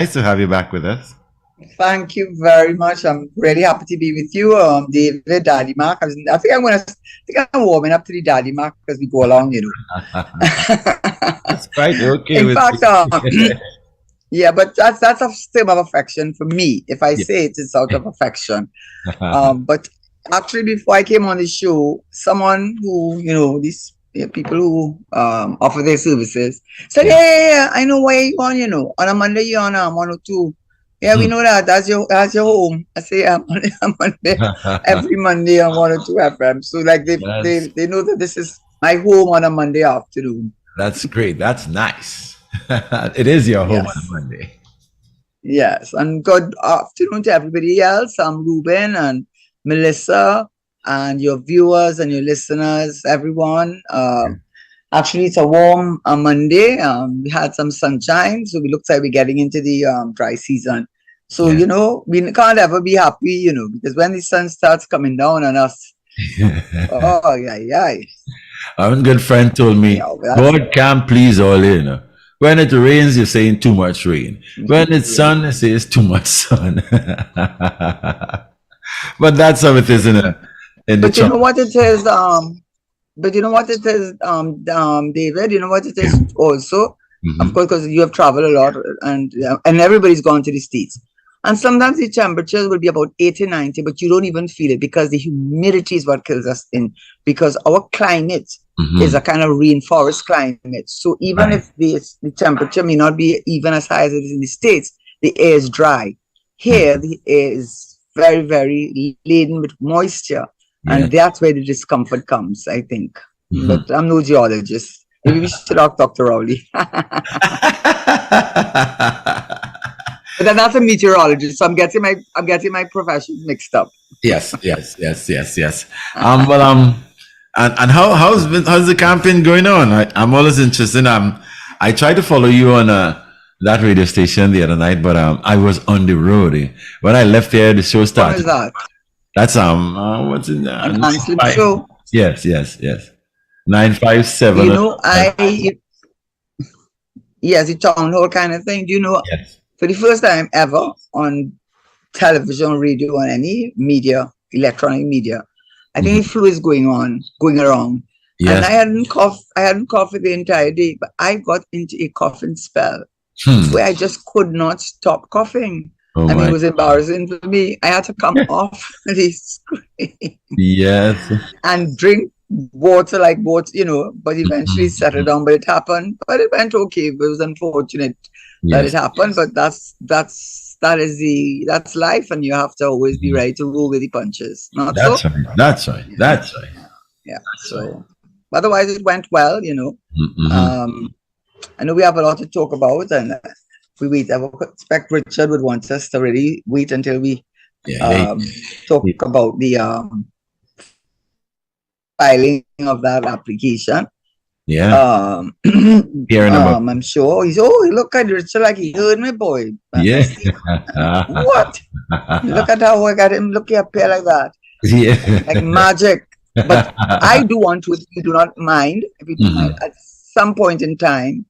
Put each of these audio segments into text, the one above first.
Nice to have you back with us. Thank you very much. I'm really happy to be with you, David, Daddy Mark. I think I'm warming up to the Daddy Mark as we go along, you know. That's quite okay In with fact, me. yeah, but that's a stem of affection for me. If I Yeah. say it, it's out of affection. But actually, before I came on the show, someone who, these people who offer their services said, Yeah. yeah, I know where you on, on a Monday you're on 102. Yeah, we Hmm. know that. That's your home. I say I'm on there every Monday on 102 FM. So like they, That's they they know that this is my home on a Monday afternoon. that's great. That's nice. It is your home on a Yes. Monday. Yes, and good afternoon to everybody else. I'm Ruben and Melissa and your viewers and your listeners, everyone. Actually, it's a warm Monday. We had some sunshine, so we looks like we're getting into the dry season. So, Yeah. we can't ever be happy, because when the sun starts coming down on us, oh, yeah, yeah. Our good friend told me, Yeah, that's, God can't please all, you know. When it rains, you're saying too much rain. When it's yeah. sun, it says too much sun. But that's how it is in the But you know tropics. what it is? But you know what it is, David. You know what it Yeah. is also, of Hmm. course, because you have traveled a lot, and everybody's gone to the states. And sometimes the temperatures will be about 80, 90, but you don't even feel it because the humidity is what kills us in. Because our climate is a Hmm. kind of rainforest climate. So even Right. if the temperature may not be even as high as it is in the states, the air is dry. Here, Mhm. the air is very, very laden with moisture, Yeah. and that's where the discomfort comes, I think. Mhm. But I'm no geologist. Maybe we should ask Dr. Rowley. But then that's a meteorologist, so I'm getting my professions mixed up. Yes, yes, yes, yes, yes. Well, and how's the campaign going on? I'm always interested. I tried to follow you on that radio station the other night, but I was on the road. When I left here, the show Which one started. is that? That's what's it? An Nine Anslip five. show? Yes, yes, yes. 957. You know, yes, the town hall kind of thing. Do you know, Yes. for the first time ever on television, radio, or any media, electronic media, I think the Mhm. flu is going around. And Yes. I hadn't coughed for the entire day, but I got into a coughing spell Hmm. where I just could not stop coughing. Oh I mean, it my. was embarrassing for me. I had to come off the screen Yes. and drink water like water, but eventually Mhm. settle down. But it happened. But it went okay. It was unfortunate that it Yes. happened, but that's life, and you have to always be Mhm. ready to roll with the punches. Not That's so? right. That's right. Yeah. That's right. Yeah. That's right. So otherwise it went well, Mm-hmm. Um I know we have a lot to talk about, and we wait. I would expect Richard would want us to really wait until we Yeah. um talk about the filing of that application. Yeah. Hearing about. I'm sure he look at Richard like he heard me, boy. I Yeah. see what? Look at how I got him looking up here like that, like Yeah. magic. But I do want to, if you do not mind, if you don't mind, Mhm. at some point in time,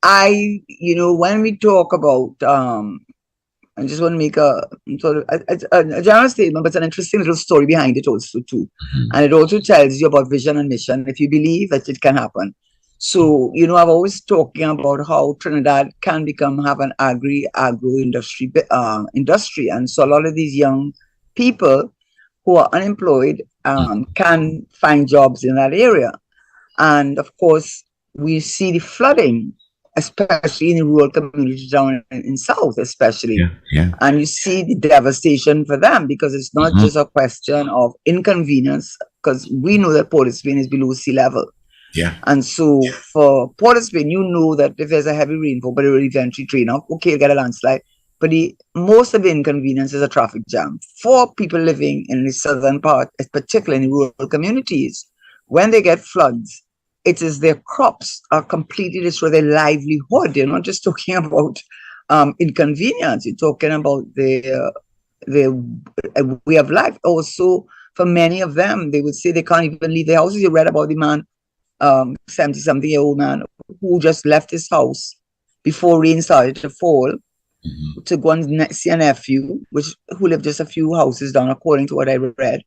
when we talk about, I just want to make a sort of a general statement, but it's an interesting little story behind it also too, Mhm. and it also tells you about vision and mission. If you believe that it can happen, so I've always talking about how Trinidad can have an agro industry, and so a lot of these young people who are unemployed can find jobs in that area. And of course, we see the flooding, especially in the rural communities down in South, especially. Yeah. Yeah. And you see the devastation for them because it's not Mhm. just a question of inconvenience, because we know that Port of Spain is below sea level. Yeah. And so for Port of Spain, you know that if there's a heavy rainfall, but it will eventually drain off, okay, you'll get a landslide. But most of the inconvenience is a traffic jam. For people living in the southern part, particularly in the rural communities, when they get floods, it is their crops are completely destroyed, their livelihood. You're not just talking about inconvenience, you're talking about their way of life. Also, for many of them, they would say they can't even leave their houses. You read about the man, 70-something-year-old man who just left his house before rain started to fall, to go and see a nephew, who lived just a few houses down, according to what I read.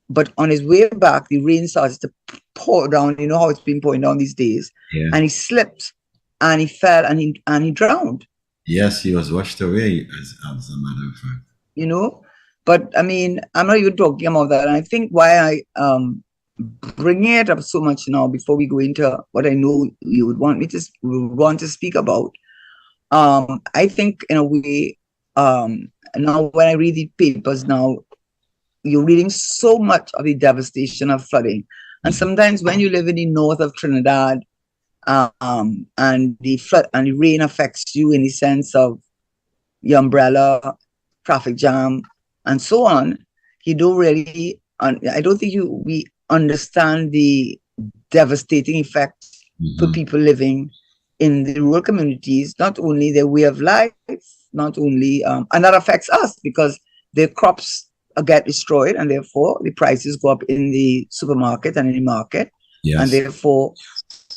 But on his way back, the rain started to pour down. You know how it's been pouring down these days. Yeah. And he slipped and he fell and he drowned. Yes, he was washed away, as a matter of fact. You know, but I mean, I'm not even talking about that. And I think why I bringing it up so much now before we go into what I know you would want to speak about. I think in a way, now when I read the papers now, you're reading so much of the devastation of flooding. And sometimes when you live in the north of Trinidad, and the flood and the rain affects you in the sense of the umbrella, traffic jam, and so on, you don't really, I don't think we understand the devastating effects for people living in the rural communities, not only their way of life, not only, and that affects us because their crops get destroyed and therefore the prices go up in the supermarket and in the market. Yes. And therefore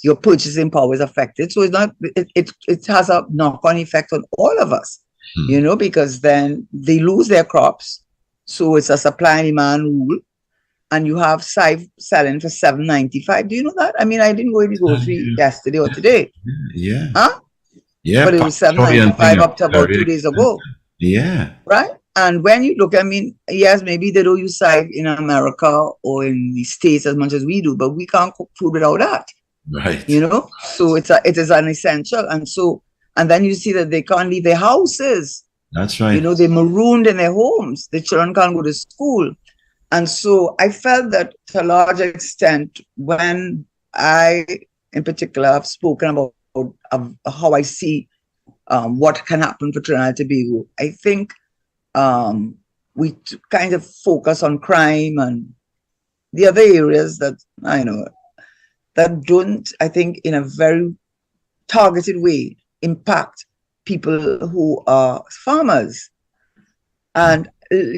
your purchasing power is affected. So it's not, it has a knock-on effect on all of us, you know, because then they lose their crops. So it's a supply and demand rule. And you have selling for $7.95. Do you know that? I mean, I didn't go to the grocery yesterday or today. Yeah. Huh? Yeah. But it was $7.95 up to about 2 days ago. Yeah. Right? And when you look, I mean, yes, maybe they don't use scythe in America or in the States as much as we do, but we can't cook food without that. Right. You know? So it is an essential. And then you see that they can't leave their houses. That's right. You know, they're marooned in their homes. The children can't go to school. And so I felt that to a large extent, when I, in particular, have spoken about how I see what can happen for Trinidad and Tobago, I think we kind of focus on crime and the other areas that, I know, that don't, I think, in a very targeted way, impact people who are farmers. And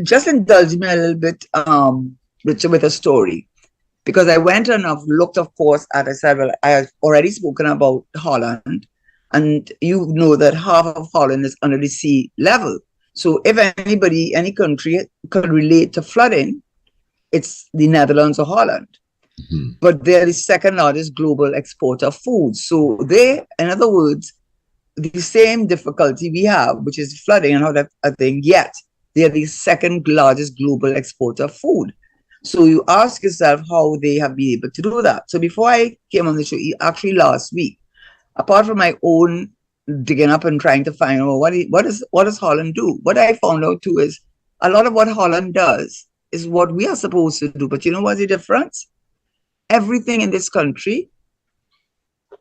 just indulge me a little bit, Richard, with a story, because I went and I've looked, of course, at, I said, well, I have already spoken about Holland, and you know that half of Holland is under the sea level. So if anybody, any country could relate to flooding, it's the Netherlands or Holland. But they're the second largest global exporter of food. So they, in other words, the same difficulty we have, which is flooding and all that thing, yet they are the second largest global exporter of food. So you ask yourself how they have been able to do that. So before I came on the show, actually last week, apart from my own digging up and trying to find out what does Holland do, what I found out too is a lot of what Holland does is what we are supposed to do. But you know what's the difference? Everything in this country,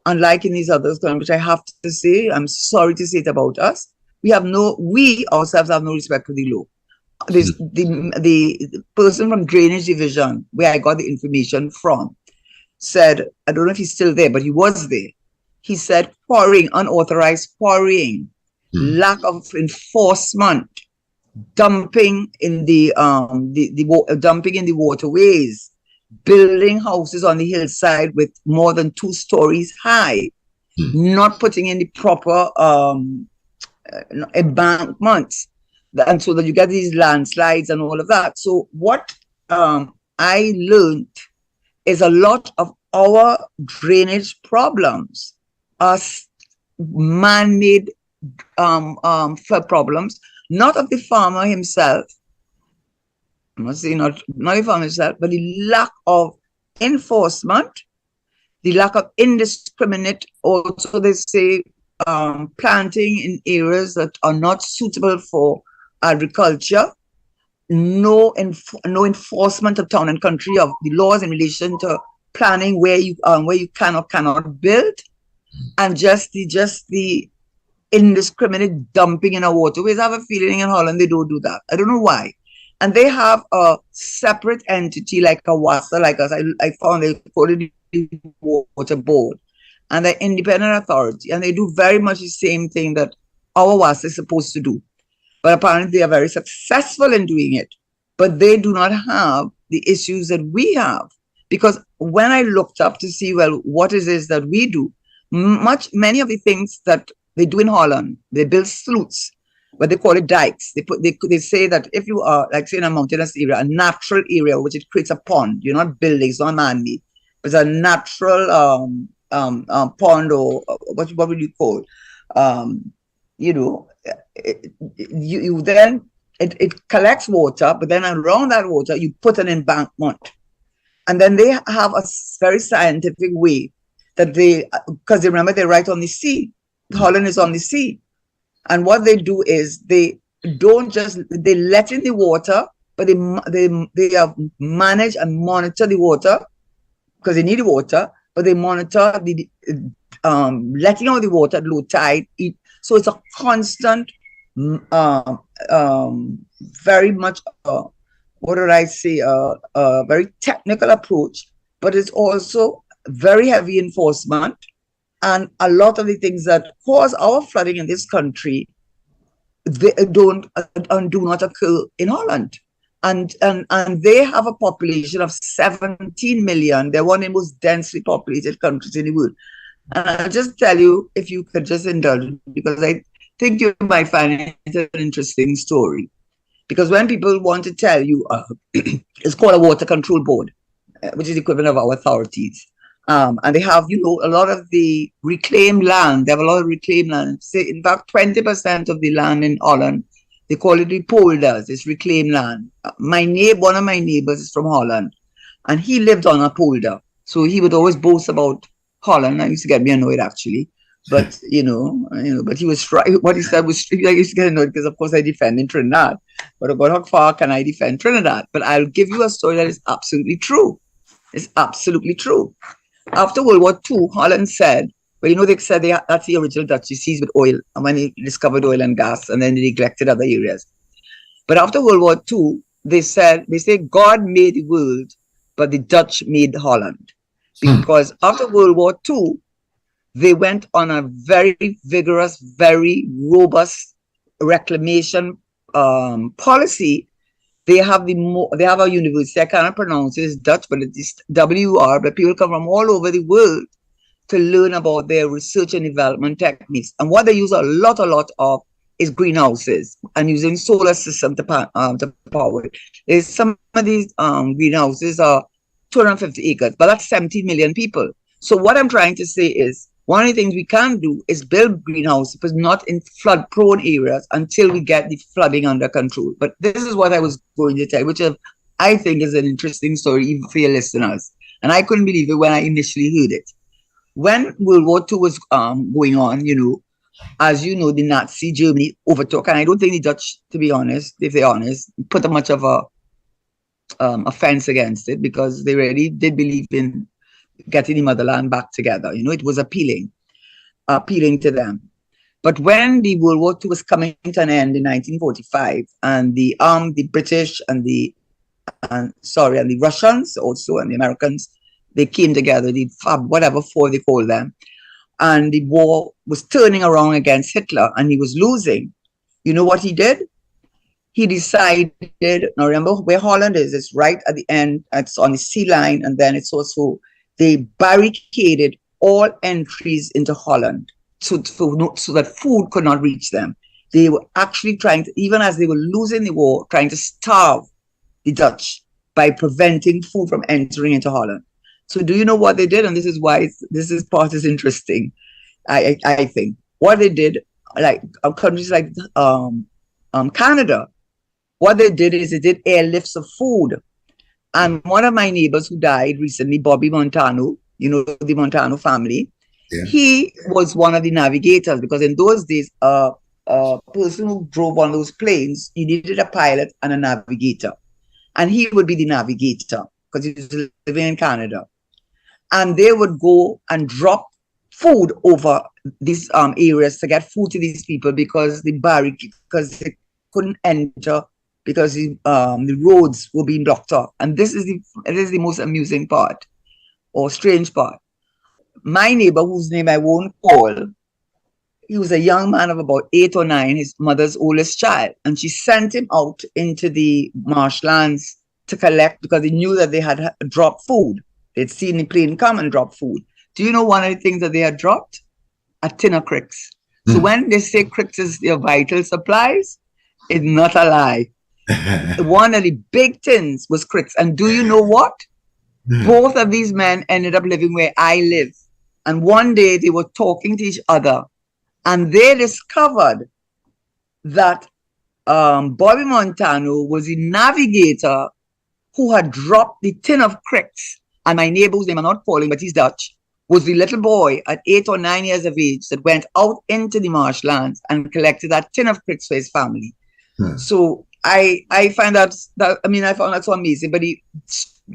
unlike in these other countries, which I have to say, I'm sorry to say it about us, we ourselves have no respect for the law. The person from Drainage Division, where I got the information from, said, I don't know if he's still there, but he was there. He said quarrying, unauthorized quarrying, lack of enforcement, dumping in the waterways, building houses on the hillside with more than 2 stories high, not putting in the proper embankments, and so that you get these landslides and all of that. So what I learned is a lot of our drainage problems are man-made problems, not of the farmer himself. I must say not the farmer himself, but the lack of enforcement, the lack of indiscriminate, also they say, planting in areas that are not suitable for agriculture, no enforcement of town and country of the laws in relation to planning where you can or cannot build, and just the indiscriminate dumping in our waterways. I have a feeling in Holland they don't do that. I don't know why. And they have a separate entity like a WASA, like us. I found they call it the Water Board, and they're independent authority, and they do very much the same thing that our WASA is supposed to do. But apparently they are very successful in doing it. But they do not have the issues that we have. Because when I looked up to see, well, what is this that we do, many of the things that they do in Holland, they build sluices, but they call it dikes. They say that if you are, like, say, in a mountainous area, a natural area which it creates a pond, you're not building, it's not man-made, but it's a natural pond, or what would you call, you know, you then it collects water, but then around that water you put an embankment, and then they have a very scientific way that because they remember they're right on the sea. Holland is on the sea. And what they do is they let in the water, but they manage and monitor the water because they need the water, but they monitor the letting out the water at low tide. So it's a constant, very much, what would I say, a very technical approach, but it's also very heavy enforcement. And a lot of the things that cause our flooding in this country, they do not occur in Holland. And they have a population of 17 million. They're one of the most densely populated countries in the world. And I'll just tell you, if you could just indulge, because I think you might find it an interesting story. Because when people want to tell you, it's called a water control board, which is the equivalent of our authorities. And they have, a lot of the reclaimed land. They have a lot of reclaimed land. Say, in fact, 20% of the land in Holland, they call it the polders. It's reclaimed land. One of my neighbors is from Holland, and he lived on a polder. So he would always boast about Holland. That used to get me annoyed, actually. But but he was right. What he said was, I used to get annoyed because, of course, I defend in Trinidad. But about how far can I defend Trinidad? But I'll give you a story that is absolutely true. It's absolutely true. After World War II, Holland said, well, they said that's the original Dutch seized with oil, and when they discovered oil and gas, and then they neglected other areas. But after World War II, they say God made the world, but the Dutch made Holland. Because after World War II, they went on a very vigorous, very robust reclamation policy. They have a university, I cannot pronounce it, it's Dutch, but it's WR, but people come from all over the world to learn about their research and development techniques. And what they use a lot of is greenhouses and using solar system to power it. Some of these greenhouses are 250 acres, but that's 17 million people. So what I'm trying to say is, one of the things we can do is build greenhouses, but not in flood-prone areas until we get the flooding under control. But this is what I was going to tell you, which I think is an interesting story even for your listeners. And I couldn't believe it when I initially heard it. When World War II was going on, as you know, the Nazi Germany overtook, and I don't think the Dutch, to be honest, if they're honest, put much of a offense against it, because they really did believe in getting the motherland back together. It was appealing to them. But when the World War II was coming to an end in 1945, and the British and the Russians also, and the Americans, they came together, the whatever four they call them, and the war was turning around against Hitler, and he was losing. You know what he did? He decided, now remember where Holland is, it's right at the end, it's on the sea line, and then it's also, they barricaded all entries into Holland so that food could not reach them. They were actually trying to, even as they were losing the war, trying to starve the Dutch by preventing food from entering into Holland. So do you know what they did? And this is why this part is interesting, I think. What they did, like countries like Canada, what they did is they did airlifts of food. And one of my neighbors who died recently, Bobby Montano, the Montano family, yeah. He was one of the navigators, because in those days, a person who drove one of those planes, you needed a pilot and a navigator. And he would be the navigator because he was living in Canada. And they would go and drop food over these areas to get food to these people, because they couldn't enter, because the roads were being blocked off. And this is the most amusing part, or strange part. My neighbor, whose name I won't call, he was a young man of about 8 or 9, his mother's oldest child. And she sent him out into the marshlands to collect, because they knew that they had dropped food. They'd seen the plane come and drop food. Do you know one of the things that they had dropped? A tin of cricks. So when they say cricks is your vital supplies, it's not a lie. One of the big things was cricks. And do you know what? Both of these men ended up living where I live. And one day they were talking to each other and they discovered that Bobby Montano was the navigator who had dropped the tin of cricks. And my neighbor's name, I'm not calling, but he's Dutch, was the little boy at 8 or 9 years of age that went out into the marshlands and collected that tin of cricks for his family. So I find I found that so amazing. But the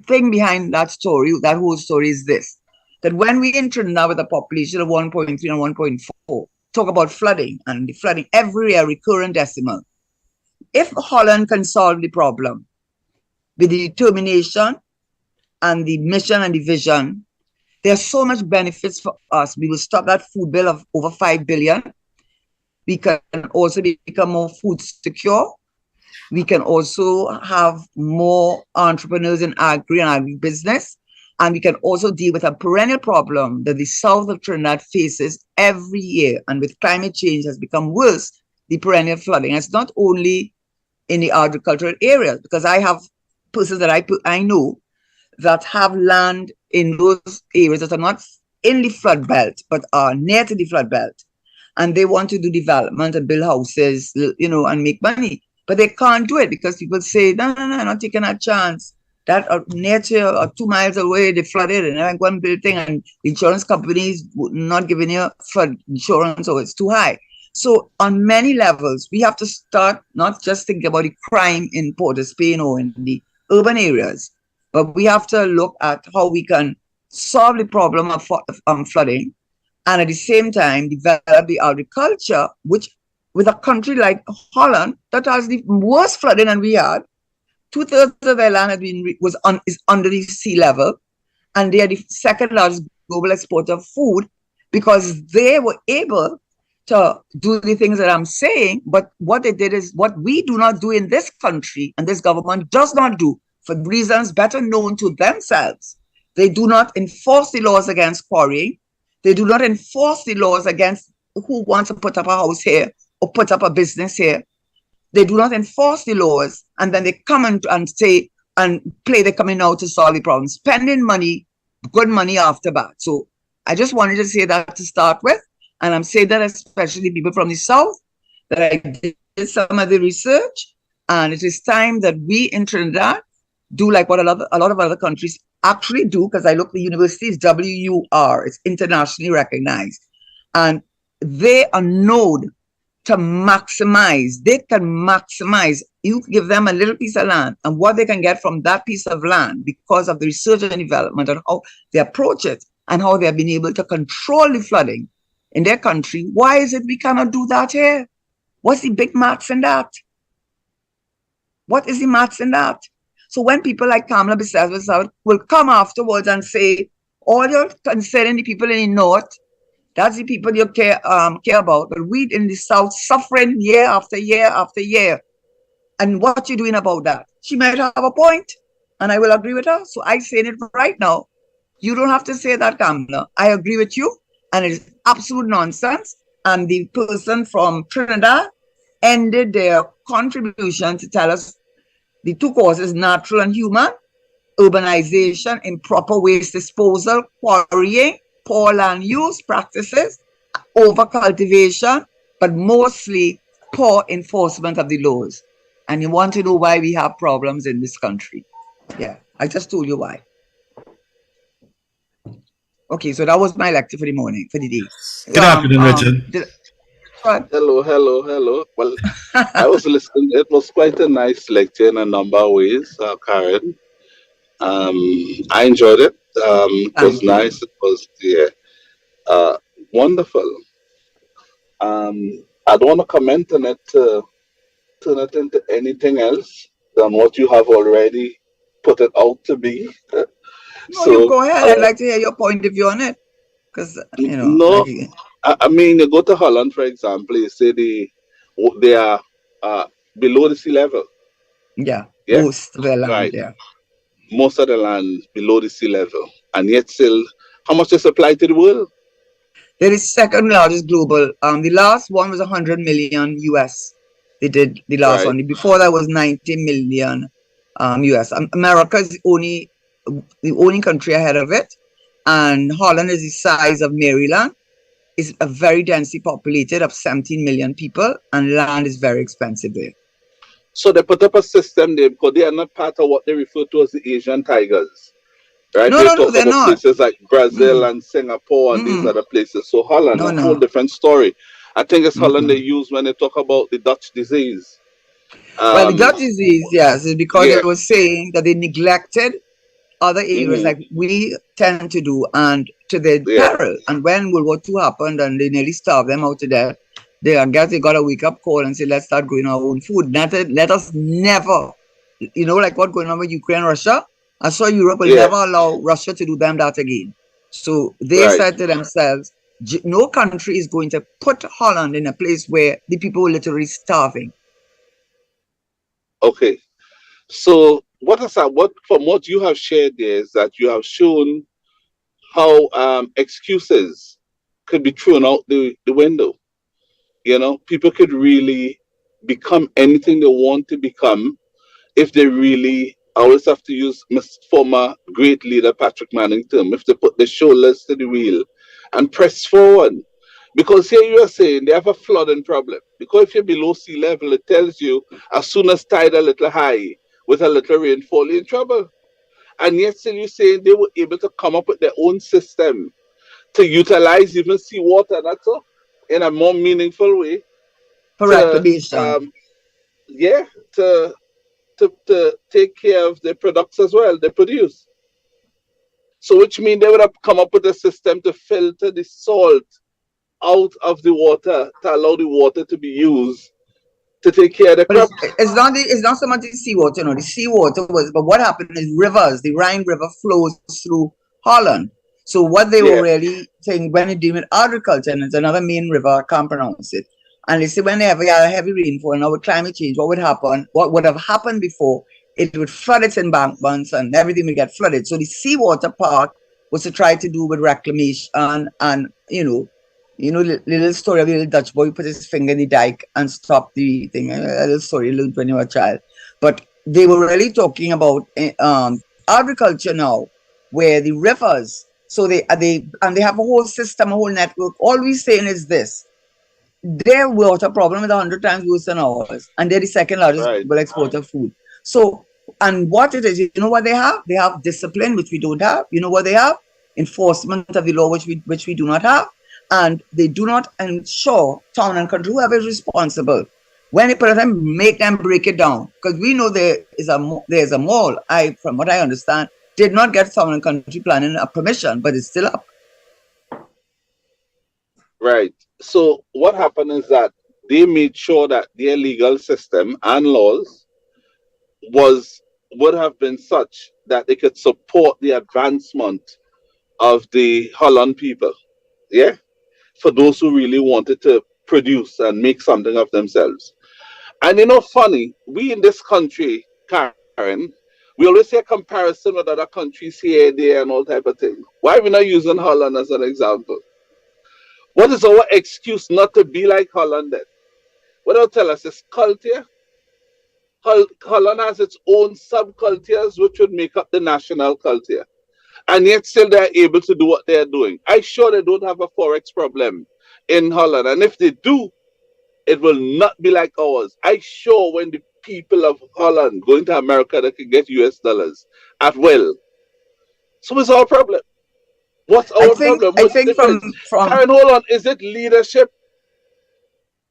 thing behind that story, that whole story is this, that when we enter now with a population of 1.3 and 1.4, talk about flooding and the flooding every year, recurrent decimal. If Holland can solve the problem with the determination and the mission and the vision, there's so much benefits for us. We will stop that food bill of over 5 billion. We can also become more food secure. We can also have more entrepreneurs in agri and agribusiness. And we can also deal with a perennial problem that the south of Trinidad faces every year. And with climate change has become worse, the perennial flooding. And it's not only in the agricultural areas, because I have persons that I know that have land in those areas that are not in the flood belt, but are near to the flood belt. And they want to do development and build houses, and make money. But they can't do it because people say, no, I'm not taking that chance. That nature or 2 miles away, they flooded and I go and build thing, and the insurance companies not giving you flood insurance, or it's too high. So on many levels, we have to start not just thinking about the crime in Port of Spain or in the urban areas, but we have to look at how we can solve the problem of flooding, and at the same time develop the agriculture, which with a country like Holland that has the worst flooding than we had. 2/3 of their land is under the sea level, and they are the second largest global exporter of food because they were able to do the things that I'm saying. But what they did is what we do not do in this country, and this government does not do for reasons better known to themselves. They do not enforce the laws against quarrying. They do not enforce the laws against who wants to put up a house here or put up a business here. They do not enforce the laws, and then they come and say and play they're coming out to solve the problem, spending money, good money after bad. So I just wanted to say that to start with, and I'm saying that especially people from the South, that I did some of the research, and it is time that we in Trinidad do like what a lot of other countries actually do, because I look, the university is WUR, it's internationally recognized, and they are known to maximize. They can maximize. You give them a little piece of land, and what they can get from that piece of land because of the research and development and how they approach it and how they have been able to control the flooding in their country. Why is it we cannot do that here? What's the big maths in that? What is the maths in that? So when people like Kamala Bissell will come afterwards and say, all you're considering the people in the north, that's the people you care about. But we in the south suffering year after year after year. And what you doing about that? She might have a point, and I will agree with her. So I say it right now. You don't have to say that, Kamala. I agree with you, and it is absolute nonsense. And the person from Trinidad ended their contribution to tell us the two causes, natural and human, urbanization, improper waste disposal, quarrying, poor land use practices, over cultivation, but mostly poor enforcement of the laws. And you want to know why we have problems in this country. Yeah, I just told you why. Okay, so that was my lecture for the morning, for the day. Good afternoon, Richard. Hello. Well, I was listening. It was quite a nice lecture in a number of ways, Karen. I enjoyed it. It was nice. It was wonderful. I don't want to comment on it, turn it into anything else than what you have already put it out to be. No, you go ahead. I'd like to hear your point of view on it. Because, No, I mean, you go to Holland, for example, you say they are below the sea level. Yeah, most of the land, right. yeah. Most of the land below the sea level. And yet still, how much they supply to the world? They're the second largest global. The last one was 100 million US. They did the last Right. one. Before that was 90 million US. America is the only country ahead of it, and Holland is the size of Maryland. It's a very densely populated of 17 million people, and land is very expensive there. So they put up a system there because they are not part of what they refer to as the Asian tigers. Right? No, They no, no, talk they're about not. places like Brazil Mm-mm, and Singapore and these mm-mm. other places. So Holland, No, a whole no. different story. I think it's Holland they Mm-mm. use when they talk about the Dutch disease. Well, the Um, Dutch disease, yes, is because yeah. it was saying that they neglected other areas Hmm. like we tend to do, and to their Yeah. peril. And when World War II happened and they nearly starved them out to death, I guess they got a wake up call and say, let's start growing our own food. Let us never, like what going on with Ukraine, Russia. I saw Europe will Yeah. never allow Russia to do them that again. So they Right. said to themselves, no country is going to put Holland in a place where the people were literally starving. Okay. So what is that? What from what you have shared there is that you have shown how excuses could be thrown out the window. You know, people could really become anything they want to become if they really, I always have to use my former great leader Patrick Manning term, if they put their shoulders to the wheel and press forward. Because here you are saying they have a flooding problem. Because if you're below sea level, it tells you as soon as tide a little high with a little rainfall, you're in trouble. And yet still you're saying they were able to come up with their own system to utilize even seawater, that's all, in a more meaningful way For to reclamation. yeah, to take care of their products as well, they produce. So which means they would have come up with a system to filter the salt out of the water to allow the water to be used to take care of the But crops. it's not so much the seawater, the seawater was, but what happened is rivers, the Rhine River flows through Holland. So what they were Yeah, really saying when they deal with agriculture, and it's another main river, I can't pronounce it. And they say when they have a heavy rainfall now with climate change, what would happen? What would have happened before? It would flood its embankments and everything would get flooded. So the seawater part was to try to do with reclamation and little story of the little Dutch boy who put his finger in the dike and stopped the thing. A little story you learned when you were a child. But they were really talking about agriculture now, where the rivers, so they have a whole system, a whole network. All we're saying is this: their water problem is 100 times worse than ours, and they're the second largest right, global exporter of food. So, and what it is, you know what they have? They have discipline, which we don't have. You know what they have? Enforcement of the law, which we do not have, and they do not ensure town and country, whoever is responsible, when they put it in, make them break it down, because we know there's a mall. From what I understand, did not get town and country planning a permission, but it's still up. right. So what happened is that they made sure that their legal system and laws was would have been such that they could support the advancement of the Holland people. Yeah, for those who really wanted to produce and make something of themselves. And funny, we in this country, Karen, we always say comparison with other countries here, there, and all type of thing. Why are we not using Holland as an example? What is our excuse not to be like Holland then? What they'll tell us is culture. Holland has its own subcultures which would make up the national culture. And yet still they're able to do what they're doing. I sure they don't have a forex problem in Holland. And if they do, it will not be like ours. I sure when the people of Holland go into America, they can get US dollars at will. So what's our problem? What's I our think problem? I What's the think difference? from Karen, hold on. Is it leadership?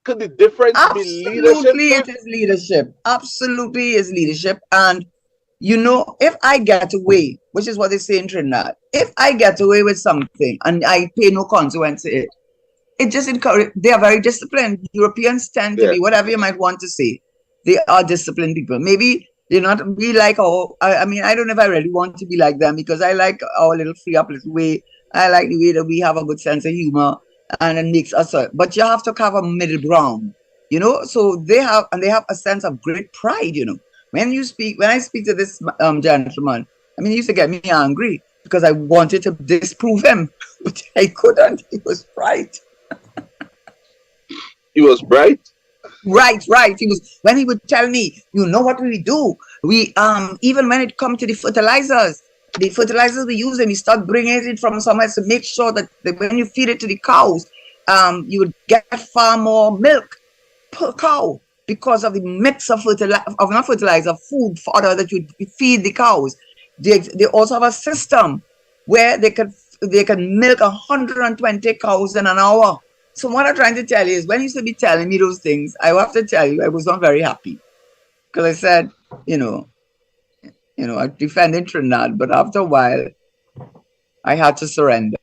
Could the difference be leadership, absolutely, Karen? it is leadership. Absolutely, is leadership. And if I get away, which is what they say in Trinidad, if I get away with something and I pay no consequence to it, it just encourage. They are very disciplined. Europeans tend to Yeah. be, whatever you might want to say, they are disciplined people. Maybe they're not be like, I mean, I don't know if I really want to be like them, because I like our little free up little way. I like the way that we have a good sense of humor, and it makes us. But you have to have a middle ground, So they have a sense of great pride. When I speak to this gentleman, I mean, he used to get me angry. because I wanted to disprove him, but I couldn't. He was right. He was bright. Right. He was, when he would tell me, you know what we do? We even when it come to the fertilizers we use, and we start bringing it from somewhere to make sure that when you feed it to the cows, you would get far more milk per cow because of the mix of food fodder that you feed the cows. They also have a system where they can milk 120 cows in an hour. So what I'm trying to tell you is, when you used to be telling me those things, I have to tell you, I was not very happy, because I said, I defended Trinidad, but after a while, I had to surrender.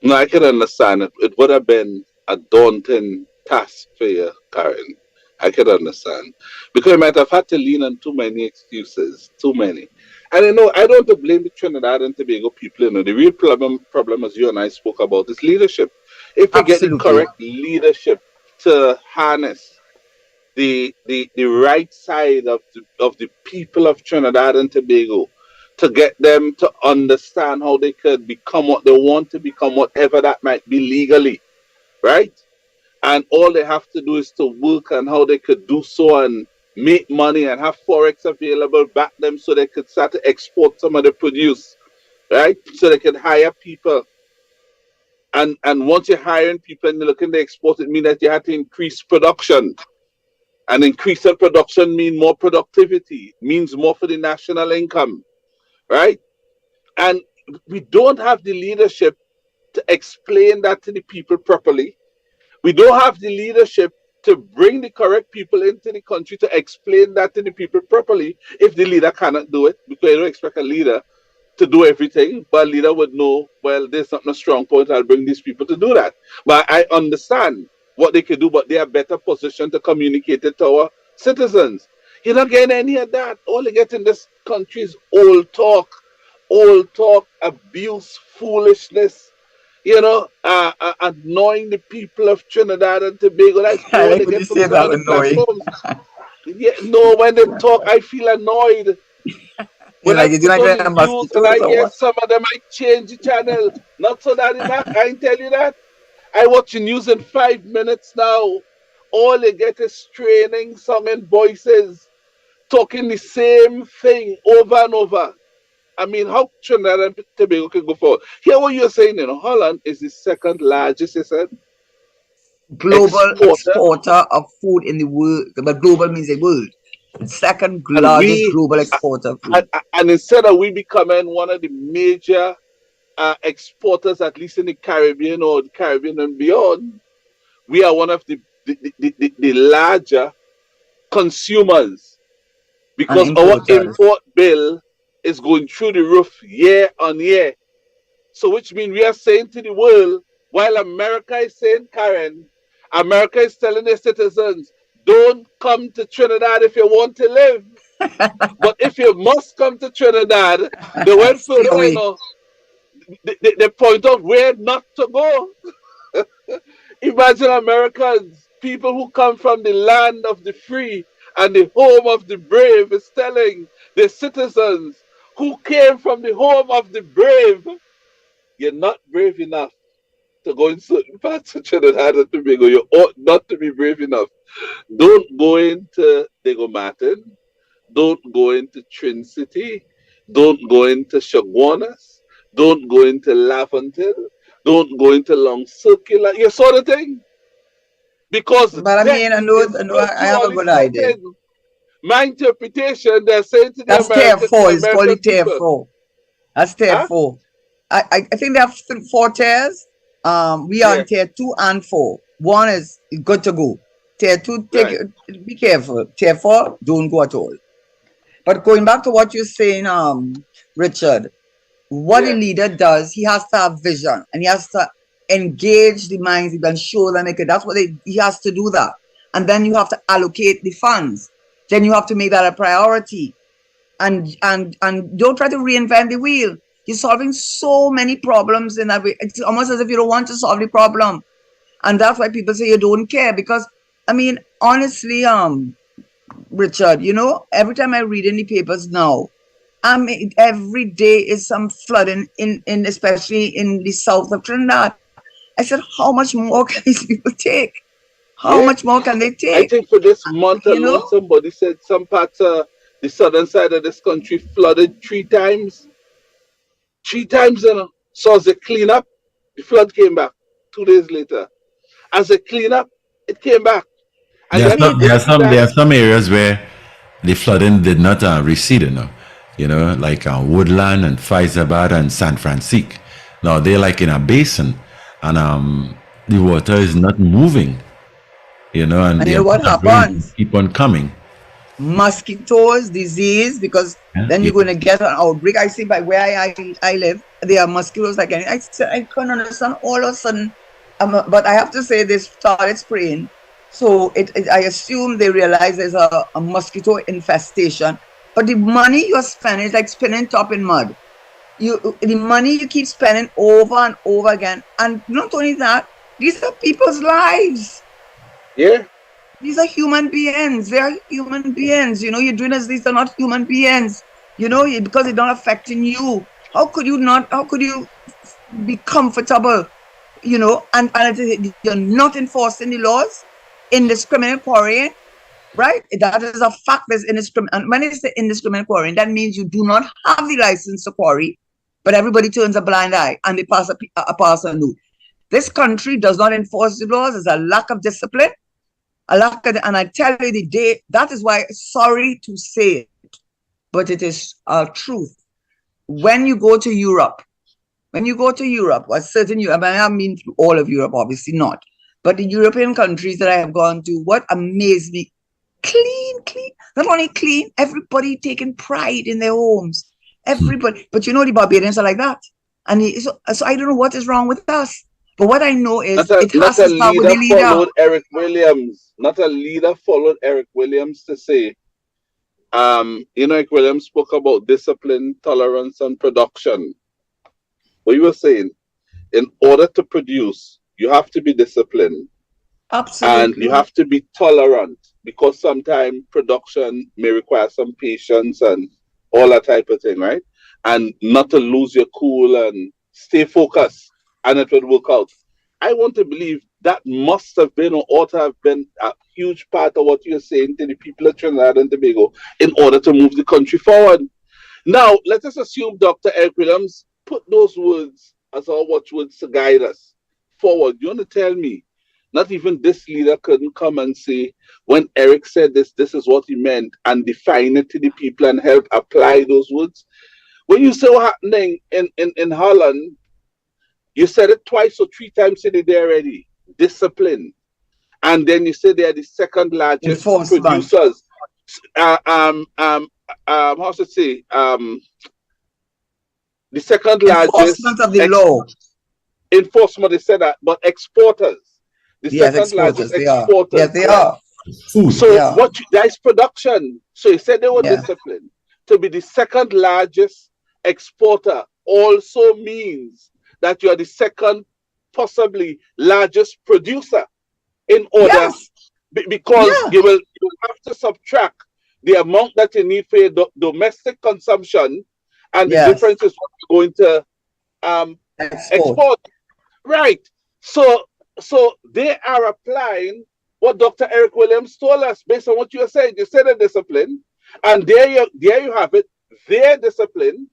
No, I can understand it. It would have been a daunting task for you, Karen. I can understand. Because you might have had to lean on too many excuses. Too many. And I don't want to blame the Trinidad and Tobago people. The real problem, as you and I spoke about, is leadership. If we get the Absolutely. correct leadership to harness the right side of the people of Trinidad and Tobago, to get them to understand how they could become what they want to become, whatever that might be legally, right? And all they have to do is to work on how they could do so and make money and have forex available back them, so they could start to export some of the produce, right? So they could hire people. And once you're hiring people and you're looking to export, it means that you have to increase production. And increasing production means more productivity, means more for the national income, right? And we don't have the leadership to explain that to the people properly. We don't have the leadership to bring the correct people into the country to explain that to the people properly, if the leader cannot do it, because you don't expect a leader to do everything, but a leader would know, well, there's not a strong point, I'll bring these people to do that. But I understand what they can do, but they are better positioned to communicate it to our citizens. You're not getting any of that. All you get in this country is old talk, abuse, foolishness, annoying the people of Trinidad and Tobago. That's I all like they when get you from say some of that, the Noray. platforms. Yeah, no, when they talk, I feel annoyed. When I You put like on the the news and I mosquitoes or hear what? some of them, I change the channel. Not so that it happen. I ain't tell you that. I watch the news in 5 minutes now. All you get is straining song and voices talking the same thing over and over. I mean, how Trinidad and Tobago can go forward? Hear what you're saying, Holland is the second largest, you said, Global exporter. exporter of food in the world, but global means the world. The second And largest global exporter of food. and instead of we becoming one of the major exporters, at least in the Caribbean or the Caribbean and beyond, we are one of the larger consumers, And because our importers. import bill is going through the roof year on year. So which means we are saying to the world, while America is saying, Karen, America is telling their citizens, don't come to Trinidad if you want to live. But if you must come to Trinidad, they went Stay further, away. they point out where not to go. Imagine Americans, people who come from the land of the free and the home of the brave, is telling the citizens who came from the home of the brave, you're not brave enough to go in certain parts of Trinidad and Tobago. You ought not to be brave enough. Don't go into Diego Martin. Don't go into Trin City. Don't go into Chaguanas. Don't go into Laventille. Don't go into Long Circular. You saw the thing? Because But I death mean, is I know I have a virtually good idea. certain. My interpretation, they're saying to That's tier The 4. It's called the American tier people, 4. That's tier huh? 4. I think they have 4 tiers. We are Yeah, on tier 2 and 4. One is good to go. Tier 2, right. be careful. Tier 4, don't go at all. But going back to what you're saying, Richard, what a Yeah. leader does, he has to have vision, and he has to engage the minds and show them. That's what he has to do that. And then you have to allocate the funds. Then you have to make that a priority. And don't try to reinvent the wheel. You're solving so many problems in that way. It's almost as if you don't want to solve the problem. And that's why people say you don't care. Because I mean, honestly, Richard, every time I read in the papers now, I mean, every day is some flooding in especially in the south of Trinidad. I said, how much more can these people take? How Yeah. much more can they I take? think for this month You alone, know? somebody said some parts of the southern side of this country flooded 3 times. 3 times, So as they clean up, the flood came back 2 days later. As they clean up, it came back. And There you are have to some, go there are through some, that. there are some areas where the flooding did not recede, like Woodland and Faizabad and San Francisco. Now they're like in a basin, and the water is not moving, and And the you know what amount of rain happens? keep on coming. Mosquitoes, disease, because Yeah, then yeah. you're going to get an outbreak. I see by where I live, there are mosquitoes like any. I said, I couldn't understand all of a sudden. But I have to say, they started spraying. So I assume they realize there's a mosquito infestation. But the money you're spending is like spinning top in mud. The money you keep spending over and over again. And not only that, these are people's lives. Yeah. These are human beings. They are human beings. You're doing as these are not human beings. Because they're not affecting you. How could you not? How could you be comfortable? And you're not enforcing the laws, indiscriminate quarrying, right? That is a fact. There's indiscriminate. And when it's the indiscriminate quarrying, that means you do not have the license to quarry, but everybody turns a blind eye and they pass a note. This country does not enforce the laws. There's a lack of discipline. And I tell you the day, that is why, sorry to say it, but it is a truth. When you go to Europe, or certain Europe, I haven't been through all of Europe, obviously not, but the European countries that I have gone to, what amazed me, clean, not only clean, everybody taking pride in their homes. Everybody, but the Barbadians are like that. And so I don't know what is wrong with us. But what I know is it Not has a to start with leader the leader. followed Eric Williams. Not a leader followed Eric Williams to say, Eric Williams spoke about discipline, tolerance, and production. What you were saying, in order to produce, you have to be disciplined and you Absolutely. have to be tolerant, because sometimes production may require some patience and all that type of thing, right? And not to lose your cool and stay focused, and it would work out. I want to believe that must have been or ought to have been a huge part of what you're saying to the people of Trinidad and Tobago in order to move the country forward. Now, let us assume Dr. Eric Williams put those words as our watchwords to guide us forward. You want to tell me, not even this leader couldn't come and say, when Eric said this, this is what he meant, and define it to the people and help apply those words? When you say what's happening in Holland, you said it twice or 3 times today there already. Discipline. And then you said they are the second largest Enforcement. producers. How to say? The second largest Enforcement of the law. enforcement, they said that, but exporters. The Yes, second largest exporters. They are. exporters. Yes, they are. Food. So Yeah. that's production. So he said they were Yeah. disciplined. To be the second largest exporter also means that you are the second, possibly largest producer, in order Yes. because Yeah. you will have to subtract the amount that you need for your domestic consumption, and the Yes. difference is what you're going to export. Right. So they are applying what Dr. Eric Williams told us based on what you are saying. You said a discipline, and there you have it. Their discipline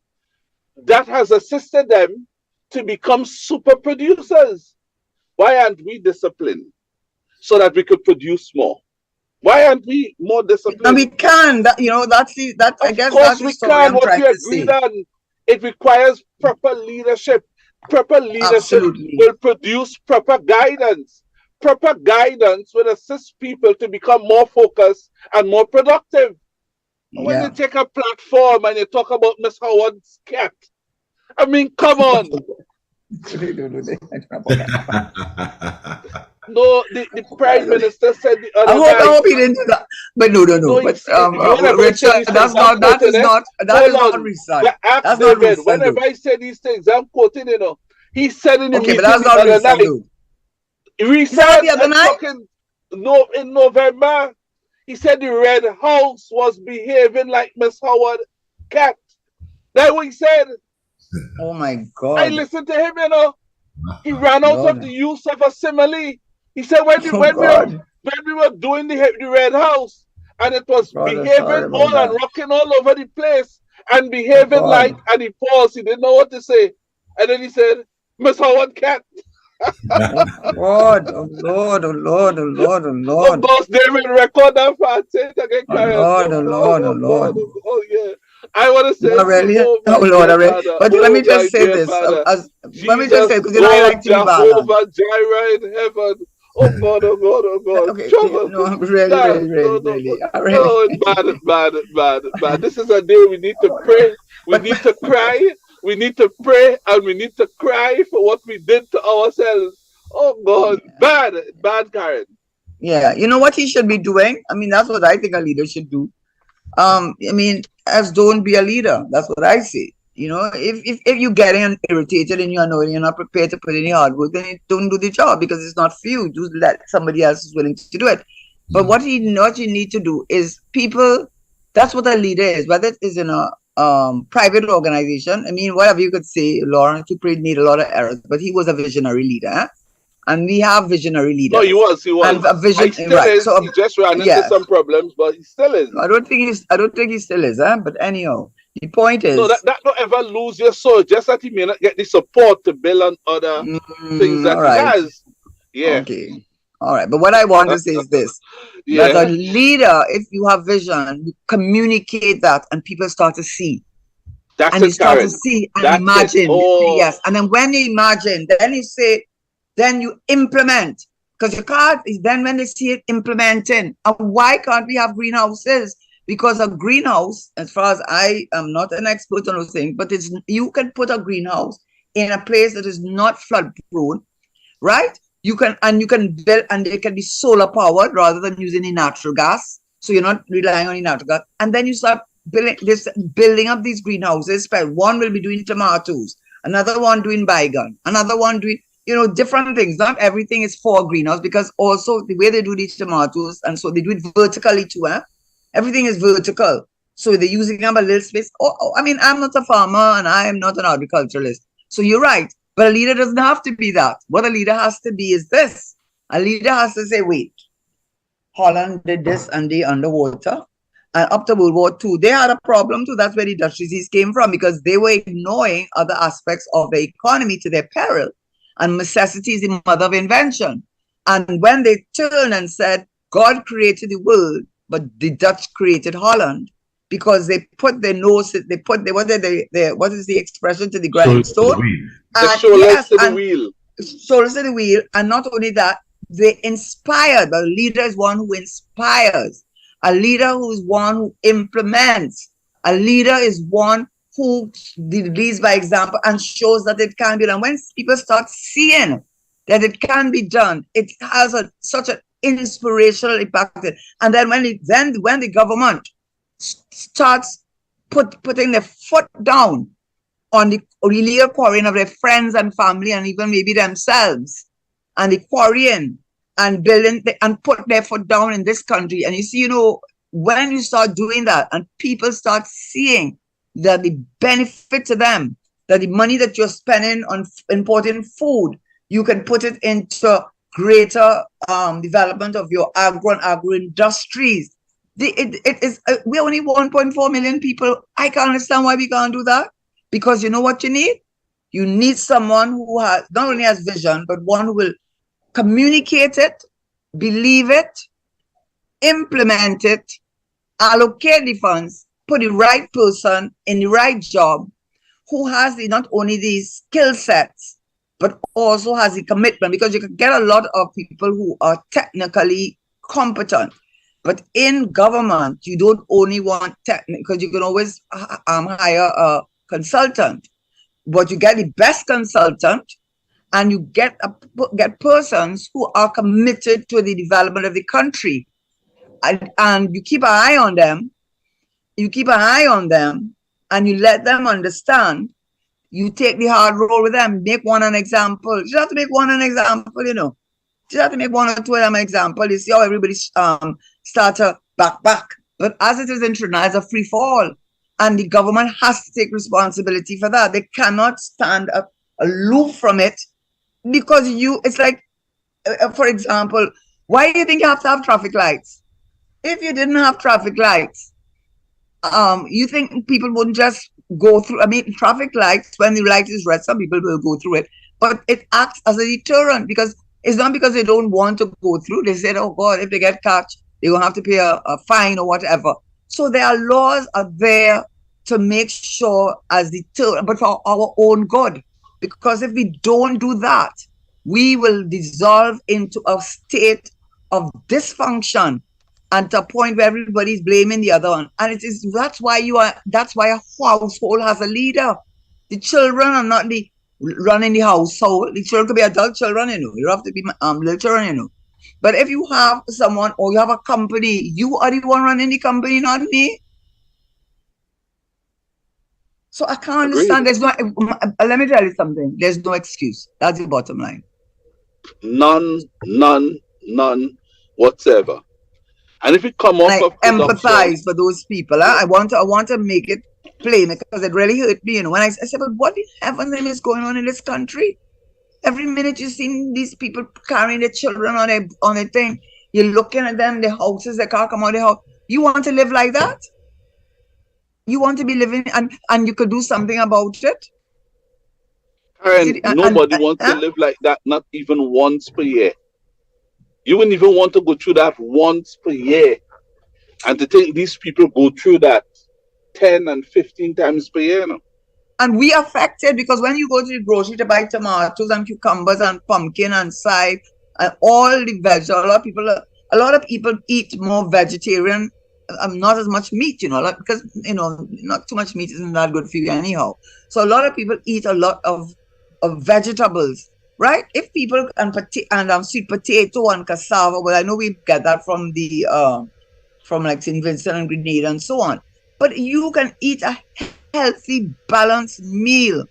that has assisted them to become super producers. Why aren't we disciplined so that we could produce more? Why aren't we more disciplined? And we can. I guess Of course that's the we story can. I'm What trying we to agreed say. on. It requires proper leadership. Proper leadership Absolutely. will produce proper guidance. Proper guidance will assist people to become more focused and more productive. When you Yeah. take a platform and you talk about Miss Howard's cat, I mean, come on. No, the Prime Minister said the other I night. hope he didn't do that. But no. No, But whenever I say Richard, these things, I'm that quoting is it. not Hold on. recent. Ask That's not David. recent. Whenever I say these things, I'm quoting, He said in the Okay, but meeting that's the not other recent, night. though. Recent, the other I'm night? talking in November. He said the Red House was behaving like Miss Howard cat. That's what he said. Oh my I God. listened to him, you know. He ran out of Lord. the use of a simile. He said Oh God. when we were doing the Red House, and it was God, I'm behaving sorry about all and that. rocking all over the place and Oh behaving like, God. and he paused. He didn't know what to say, and then he said, "Miss Howard Cat." Oh God. Oh Lord. Oh Lord. Oh Lord. Oh Oh, Lord. boss David, record that part. Say it again, Oh Karen. Lord. Oh Oh God, Lord. Oh oh God, Lord. oh God, yeah. I want to say Not to, really. oh Oh my Lord. dear Already. Father, But let oh me my just say dear this. Father, Let me just say, Jesus, because I God, like to be balanced. Jehovah Jireh in heaven. Oh God, oh God, oh God. Okay. Trouble. No. Really. God, Really. no, Really. no. Really. Really. Oh, it's bad, it's bad, it's bad, it's bad. This is a day we need to pray. We But need to cry. We need to pray and we need to cry for what we did to ourselves. Oh God, bad, bad, Karen. yeah, you know what he should be doing? I mean, that's what I think a leader should do. I mean, as don't be a leader. That's what I say. You know, if you're getting irritated and you are knowing you're not prepared to put any hard work, then you don't do the job because it's not for you. Just let somebody else is willing to do it. But what you need to do is people. That's what a leader is. Whether it is in a private organization. I mean, whatever you could say, Lawrence Cupid made a lot of errors, but he was a visionary leader, eh? And we have visionary No, he leaders was, he and a was. vision, I still right? is. So He just ran into yes, some problems, but he still is. I don't think he still is, huh? But anyhow, the point No, is, that don't ever lose your soul. Just that he may not get the support to build on other things all that he right, has. Yeah, okay, all right. But what I want to say is this: that a yeah. leader, if you have vision, you communicate that, and people start to see, That's and you it, start to Karen. see and That's it. imagine. You say Oh, yes, and then when you imagine, then you say, then you implement. Because you can't, then when they see it implementing, and why can't we have greenhouses? Because a greenhouse, as far as I am not an expert on those things, but it's you can put a greenhouse in a place that is not flood prone, right? You can build, and it can be solar powered rather than using the natural gas. So you're not relying on the natural gas. And then you start building up these greenhouses. One will be doing tomatoes, another one doing bygone, another one doing, different things. Not everything is for greenhouse, because also the way they do these tomatoes, and so they do it vertically too, eh? Everything is vertical. So they're using up a little space. I mean, I'm not a farmer and I am not an agriculturalist. So you're right. But a leader doesn't have to be that. What a leader has to be is this. A leader has to say, wait, Holland did this and they underwater. And up to World War II, they had a problem too. That's where the Dutch disease came from, because they were ignoring other aspects of the economy to their peril. And necessity is the mother of invention. And when they turned and said, God created the world, but the Dutch created Holland, because they put their nose, they put what is the expression, to the grindstone. the And shoulders yes, to the and wheel. shoulders to the wheel. And not only that, they inspire. The leader is one who inspires. A leader who is one who implements. A leader is one who leads by example and shows that it can be done. When people start seeing that it can be done, it has such an inspirational impact. And then when the government starts putting their foot down on the illegal quarrying of their friends and family and even maybe themselves, and the quarrying and building and put their foot down in this country. And you see, when you start doing that and people start seeing that the benefit to them, that the money that you're spending on importing food, you can put it into greater development of your agro industries. We're only 1.4 million people. I can't understand why we can't do that. Because you know what you need? You need someone who has not only has vision, but one who will communicate it, believe it, implement it, allocate the funds, put the right person in the right job, who has not only these skill sets, but also has the commitment. Because you can get a lot of people who are technically competent, but in government, you don't only want technical, because you can always hire a consultant, but you get the best consultant, and you get persons who are committed to the development of the country, and you keep an eye on them. And you let them understand. You take the hard role with them. Make one an example. You have to make one an example. You have to make one or two of them an example. You see how everybody start to back. But as it is in Trinidad, it's a free fall. And the government has to take responsibility for that. They cannot stand up aloof from it, because it's like, for example, why do you think you have to have traffic lights? If you didn't have traffic lights, you think people wouldn't just go through? I mean, traffic lights, when the light is red, some people will go through it, but it acts as a deterrent, because it's not because they don't want to go through. They said, oh God, if they get caught, they're going to have to pay a fine or whatever. So there are laws are there to make sure as deterrent, but for our own good. Because if we don't do that, we will dissolve into a state of dysfunction, and to a point where everybody's blaming the other one. And that's why a household has a leader. The children are not running the household. The children could be adult children, you don't have to be little children, But if you have someone, or you have a company, you are the one running the company, not me. So I can't understand. There's no, let me tell you something. There's no excuse. That's the bottom line. None whatsoever. And if it come off of empathize for those people. I want to make it plain, because it really hurt me. When I said, but what in heaven's name is going on in this country? Every minute you see these people carrying their children on a thing. You're looking at them, their houses, they can't come out of their house. You want to live like that? You want to be living, and you could do something about it? Karen, nobody wants to live like that, not even once per year. You wouldn't even want to go through that once per year. And to think these people go through that 10 and 15 times per year. And we affected, because when you go to the grocery to buy tomatoes and cucumbers and pumpkin and side and all the veg, a lot of people eat more vegetarian, not as much meat, because not too much meat isn't that good for you anyhow. So a lot of people eat a lot of vegetables, right? If people and sweet potato and cassava, well, I know we get that from the from like St. Vincent and Grenada and so on. But you can eat a healthy, balanced meal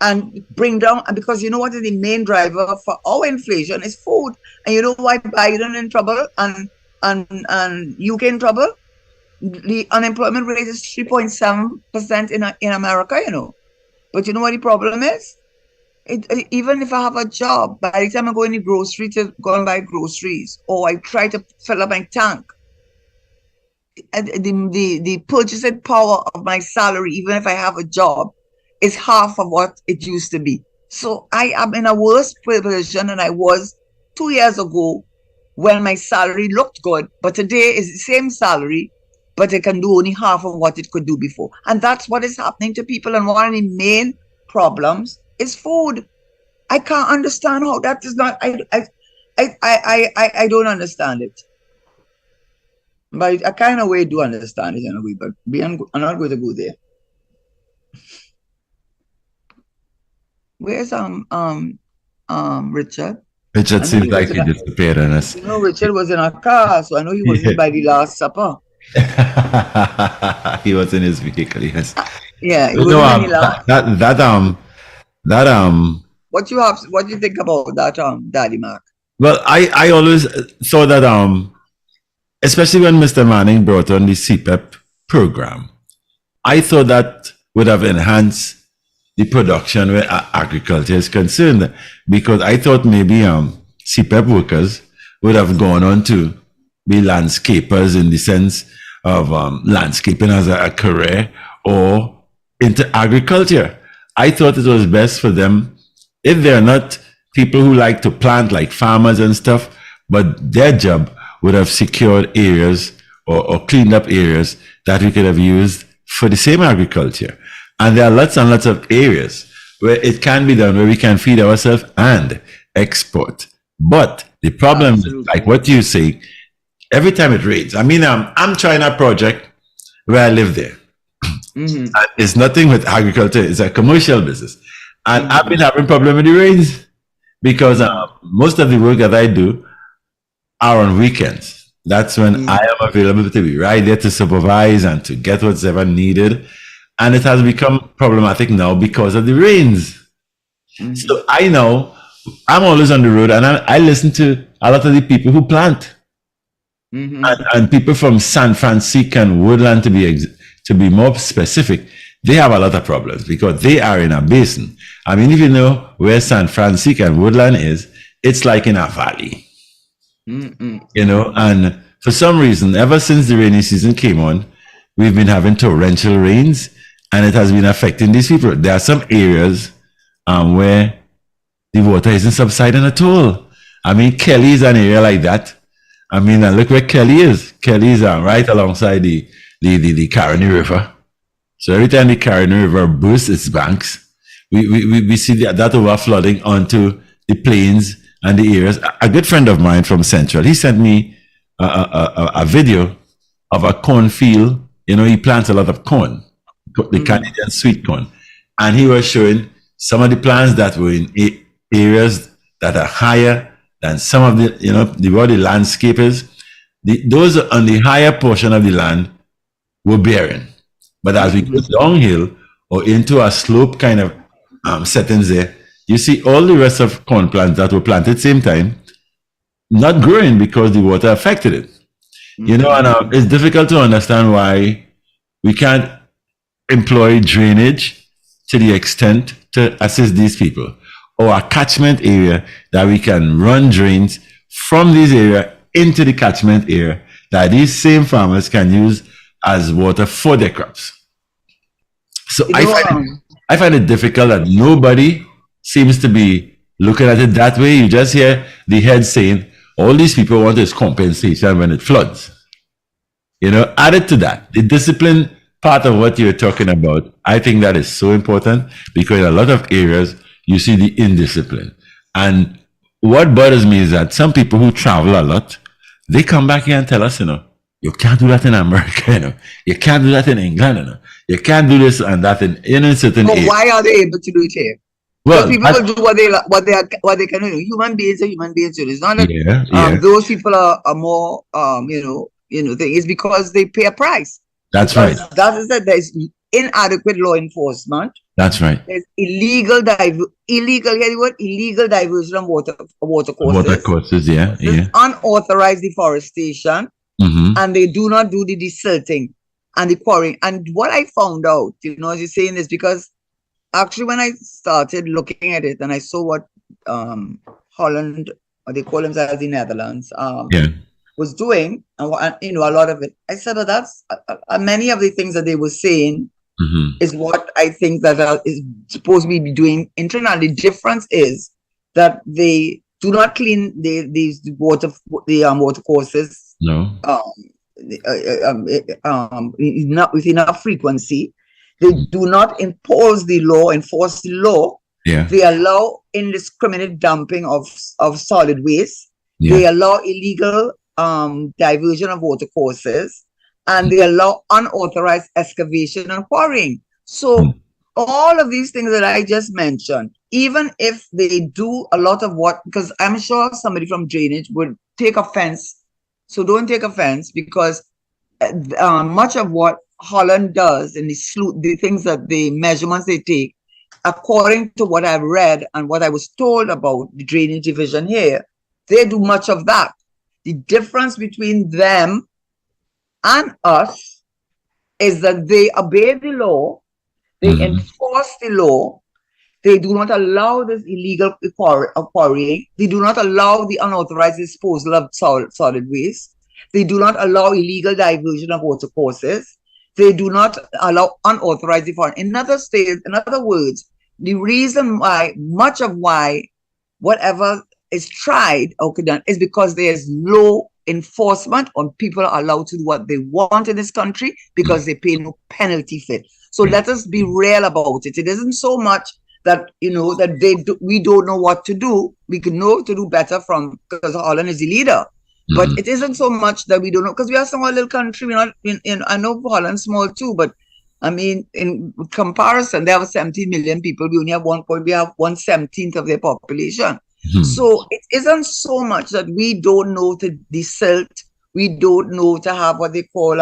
and bring down, because you know what is the main driver for our inflation is food. And you know why Biden in trouble and UK in trouble? The unemployment rate is 3.7% in America, But you know what the problem is? Even if I have a job, by the time I go in the grocery to go and buy groceries, or I try to fill up my tank, the purchasing power of my salary, even if I have a job, is half of what it used to be. So I am in a worse position than I was 2 years ago, when my salary looked good, but today is the same salary, but it can do only half of what it could do before. And that's what is happening to people. And one of the main problems is food. I can't understand how that is not. I don't understand it. But I kind of way do understand it in a way, but I'm not going to go there. Where's Richard? Richard seems like he disappeared on us. Richard was in a car, so I know he wasn't by the Last Supper. He was in his vehicle, yes. Yeah, What do you think about that, Daddy Mark? Well, I always saw that especially when Mr. Manning brought on the CPEP program, I thought that would have enhanced the production where agriculture is concerned, because I thought maybe CPEP workers would have gone on to be landscapers in the sense of landscaping as a career, or into agriculture. I thought it was best for them, if they're not people who like to plant like farmers and stuff, but their job would have secured areas or cleaned up areas that we could have used for the same agriculture. And there are lots and lots of areas where it can be done, where we can feed ourselves and export. But the problem is, like what you say, every time it rains. I mean, I'm trying a project where I live there. Mm-hmm. And it's nothing with agriculture. It's a commercial business. And I've been having problem with the rains, because most of the work that I do are on weekends. That's when I am available to be right there to supervise and to get what's ever needed. And it has become problematic now because of the rains. Mm-hmm. So I know I'm always on the road, and I listen to a lot of the people who plant. Mm-hmm. And people from San Francisco and Woodland to to be more specific, they have a lot of problems because they are in a basin. I mean, if you know where San Francisco and Woodland is, it's like in a valley. You know, and for some reason, ever since the rainy season came on, we've been having torrential rains, and it has been affecting these people. There are some areas where the water isn't subsiding at all. I mean, Kelly is an area like that. I mean, and look where Kelly is. Kelly is right alongside the Caroni River. So every time the Caroni River bursts its banks, we see that overflooding onto the plains and the areas. A good friend of mine from Central, he sent me a video of a cornfield. You know, he plants a lot of corn, the Canadian sweet corn. And he was showing some of the plants that were in areas that are higher than some of the, you know, what the landscape is. Those on the higher portion of the land were bearing. But as we go downhill or into a slope kind of settings there, you see all the rest of corn plants that were planted same time not growing because the water affected it. You know, and it's difficult to understand why we can't employ drainage to the extent to assist these people, or a catchment area that we can run drains from this area into the catchment area that these same farmers can use as water for their crops. So I find it difficult that nobody seems to be looking at it that way. You just hear the head saying, all these people want is compensation when it floods. You know, added to that, the discipline part of what you're talking about, I think that is so important because in a lot of areas, you see the indiscipline. And what bothers me is that some people who travel a lot, they come back here and tell us, you know, you can't do that in America, you know. You can't do that in England, you know. You can't do this and that in certain areas. Why are they able to do it here? Well, people will do what they can do. Human beings are human beings. So it's not that those people are more it's because they pay a price. That's right. That is that there's inadequate law enforcement. That's right. There's illegal diversion of water courses. Water courses, There's unauthorized deforestation, and they do not do the desilting and the quarrying. And what I found out, you know, as you're saying this, because actually when I started looking at it and I saw what Holland, or they call themselves the Netherlands, was doing, and you know, a lot of it, I said, well, that's many of the things that they were saying is what I think that is supposed to be doing internally. The difference is that they do not clean these water courses. No. Not with enough frequency. They do not enforce the law. Yeah. They allow indiscriminate dumping of solid waste. Yeah. They allow illegal diversion of water courses, and they allow unauthorized excavation and quarrying. So all of these things that I just mentioned, even if they do a lot of what, because I'm sure somebody from drainage would take offense. So don't take offense, because much of what Holland does and the things that the measurements they take, according to what I've read and what I was told about the drainage division here, they do much of that. The difference between them and us is that they obey the law, they enforce the law, they do not allow this illegal quarrying, they do not allow the unauthorized disposal of solid waste, they do not allow illegal diversion of water courses, they do not allow unauthorized deforestation. In other words, the reason why, much of why whatever is tried or done is because there's low enforcement on people are allowed to do what they want in this country because they pay no penalty for it. So let us be real about it. It isn't so much that, you know, that we don't know what to do. We could know to do better because Holland is the leader. But it isn't so much that we don't know, because we are a small little country. We're not I know Holland's small too, but I mean, in comparison, they have 17 million people. We only have 1/17 of their population. So it isn't so much that we don't know to desilt, we don't know to have what they call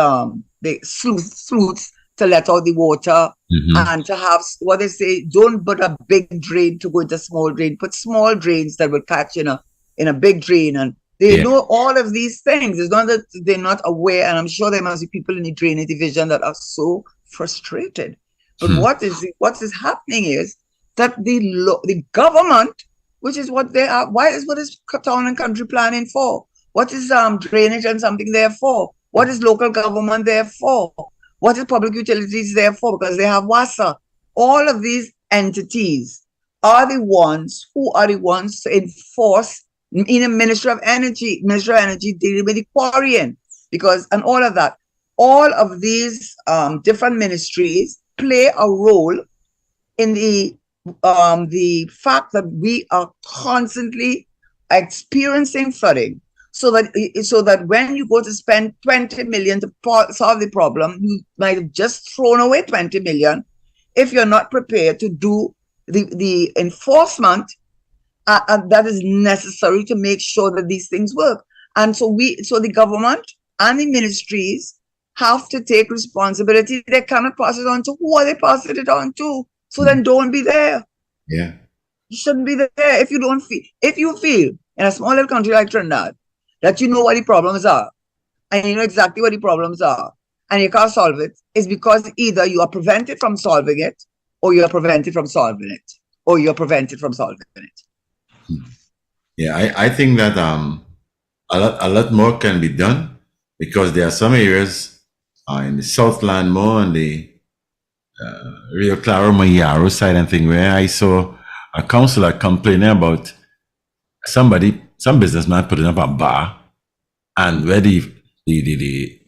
the sluices to let out the water, and to have what they say, don't put a big drain to go into small drain, put small drains that will catch in a big drain, and They know all of these things. It's not that they're not aware, and I'm sure there must be people in the drainage division that are so frustrated. But what is happening is that the government, which is what they are, what is town and country planning for? What is drainage and something there for? What is local government there for? What is public utilities there for? Because they have WASA. All of these entities are the ones to enforce in a Ministry of Energy dealing with the quarrying, and all of that. All of these different ministries play a role in the fact that we are constantly experiencing flooding. So that when you go to spend 20 million to solve the problem, you might have just thrown away 20 million if you're not prepared to do the enforcement that is necessary to make sure that these things work. And so the government and the ministries have to take responsibility. They cannot pass it on to who are they passing it on to. So then don't be there. Yeah. You shouldn't be there if you feel in a small little country like Trinidad that you know what the problems are and you know exactly what the problems are and you can't solve it, is because either you are prevented from solving it or you are prevented from solving it or you're prevented from solving it. Yeah, I think that a lot more can be done, because there are some areas in the Southland more on the Rio Claro Mayaro side and thing, where I saw a councillor complaining about some businessman putting up a bar, and where the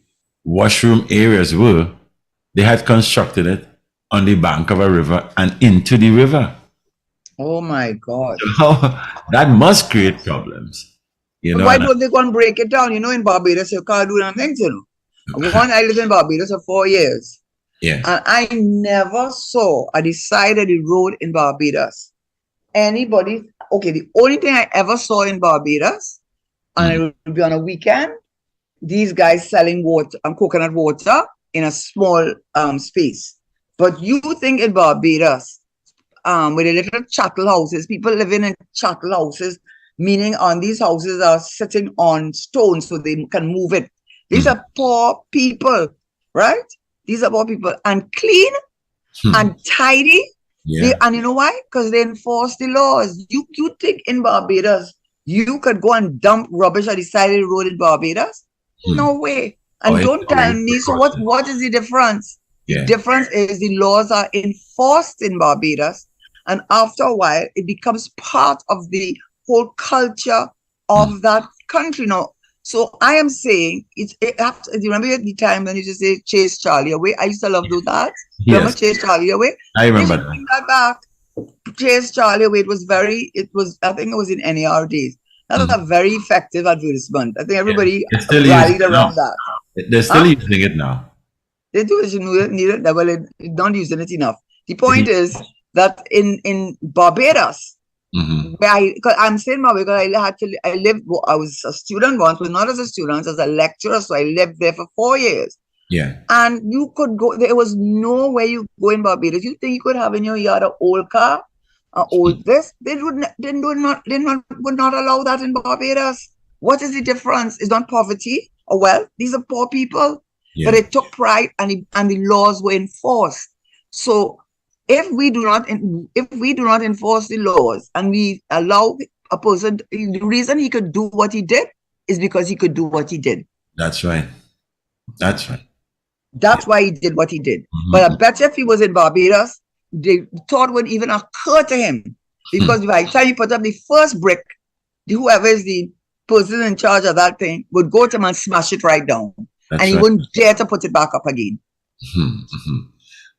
washroom areas were, they had constructed it on the bank of a river and into the river. Oh my God. That must create problems. But why don't they go and break it down? In Barbados, you can't do nothing, I lived in Barbados for 4 years. Yeah. And I never saw at the side of the road in Barbados anybody. Okay, the only thing I ever saw in Barbados, and it would be on a weekend, these guys selling water and coconut water in a small space. But you think in Barbados, with the little chattel houses, people living in chattel houses, meaning on these houses are sitting on stones so they can move it. These are poor people, right? These are poor people, and clean and tidy. Yeah. And you know why? Because they enforce the laws. You think in Barbados you could go and dump rubbish at the side of the road in Barbados? No way. And don't tell me. So what is the difference? Yeah. The difference is the laws are enforced in Barbados, and after a while it becomes part of the whole culture of that country. Now, so I am saying do you remember the time when you used to say chase Charlie away? I used to love do that. Yes. Remember chase Charlie away? I remember that. Bring that back. Chase Charlie away. I think it was in NAR days. That was a very effective advertisement. I think everybody rallied around that. They're still using it now. They do need it. Well, they're not using it enough. The point is that in Barbados, I'm saying Barbados because I was a student once, but not as a student, as a lecturer. So I lived there for 4 years. Yeah. And you could go, there was no way you go in Barbados. You think you could have in your yard an old car, an old this? They would not allow that in Barbados. What is the difference? It's not poverty or wealth. These are poor people. Yeah. But it took pride and the laws were enforced. So if we do not enforce the laws and we allow a person, the reason he could do what he did is because he could do what he did. That's right. That's right. That's why he did what he did. But I bet you if he was in Barbados, the thought wouldn't even occur to him. Because by the time you put up the first brick, whoever is the person in charge of that thing would go to him and smash it right down. That's and he wouldn't dare to put it back up again.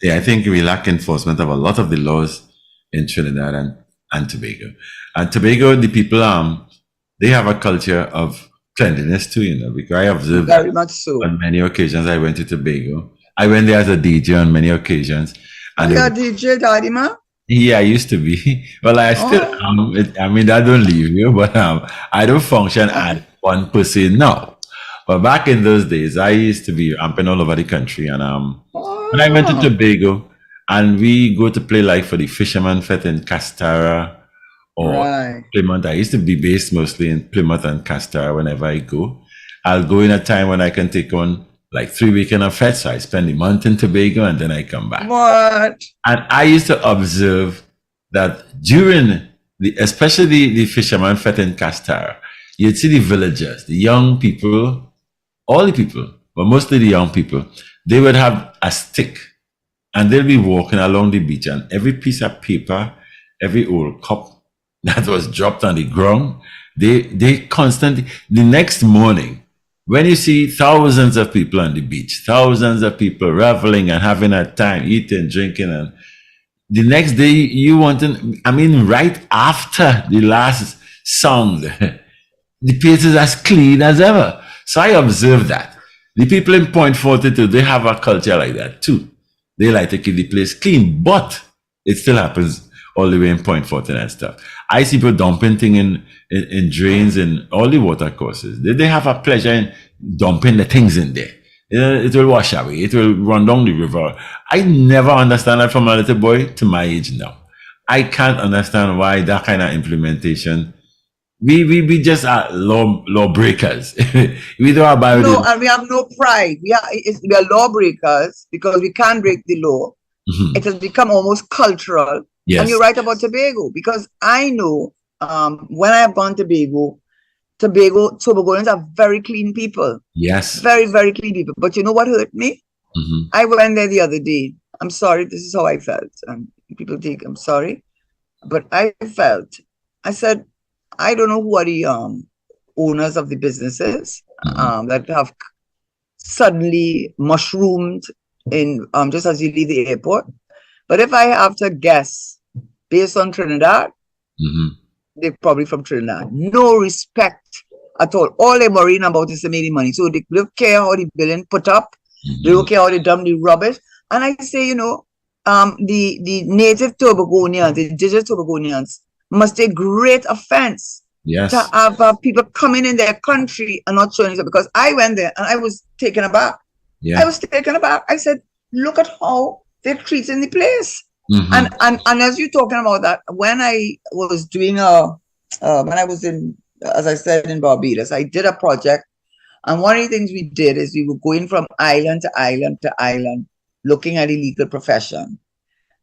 Yeah, I think we lack enforcement of a lot of the laws in Trinidad and Tobago. And Tobago, the people, they have a culture of cleanliness too, because I observed very much so. On many occasions I went to Tobago. I went there as a DJ on many occasions. And you're a DJ, Daddy Ma? Yeah, I used to be. Well, I still that don't leave you, but I don't function as one person now. But back in those days, I used to be ramping all over the country, and when I went to Tobago, and we go to play like for the Fisherman Fete in Castara, or Right. Plymouth. I used to be based mostly in Plymouth and Castor whenever I go. I'll go in a time when I can take on like 3 weekend of fete. So I spend the month in Tobago and then I come back. What? And I used to observe that during especially the fisherman fete in Castor, you'd see the villagers, the young people, all the people, but mostly the young people, they would have a stick and they'll be walking along the beach, and every piece of paper, every old cup that was dropped on the ground, they constantly, the next morning, when you see thousands of people on the beach, thousands of people reveling and having a time, eating, drinking, and the next day you want to, I mean, right after the last song, the place is as clean as ever. So I observed that. The people in Point 42, they have a culture like that too. They like to keep the place clean, but it still happens all the way in Point 14 and stuff. I see people dumping things in drains and all the water courses. They have a pleasure in dumping the things in there. It will wash away. It will run down the river. I never understand that from a little boy to my age now. I can't understand why that kind of implementation. We just are lawbreakers. We don't abide No, with and we have no pride. We are lawbreakers because we can't break the law. it. It has become almost cultural. Yes. And you're right about Tobago, because I know when I have gone to Tobagoans are very clean people. Yes. Very, very clean people. But you know what hurt me? Mm-hmm. I went there the other day. I'm sorry, this is how I felt. And people think I'm sorry. But I said, I don't know who are the owners of the businesses that have suddenly mushroomed in just as you leave the airport. But if I have to guess, based on Trinidad, they're probably from Trinidad. No respect at all. All they're worrying about is to make the money. So they don't care how the building put up. They don't care how they dump the rubbish. And I say, the native Tobagonians, the indigenous Tobagonians, must take great offense to have people coming in their country and not showing it. Because I went there and I was taken aback. Yeah. I was taken aback. I said, look at how they're treating the place. And as you're talking about that, when I was doing when I was in, as I said, in Barbados, I did a project. And one of the things we did is we were going from island to island to island, looking at the legal profession.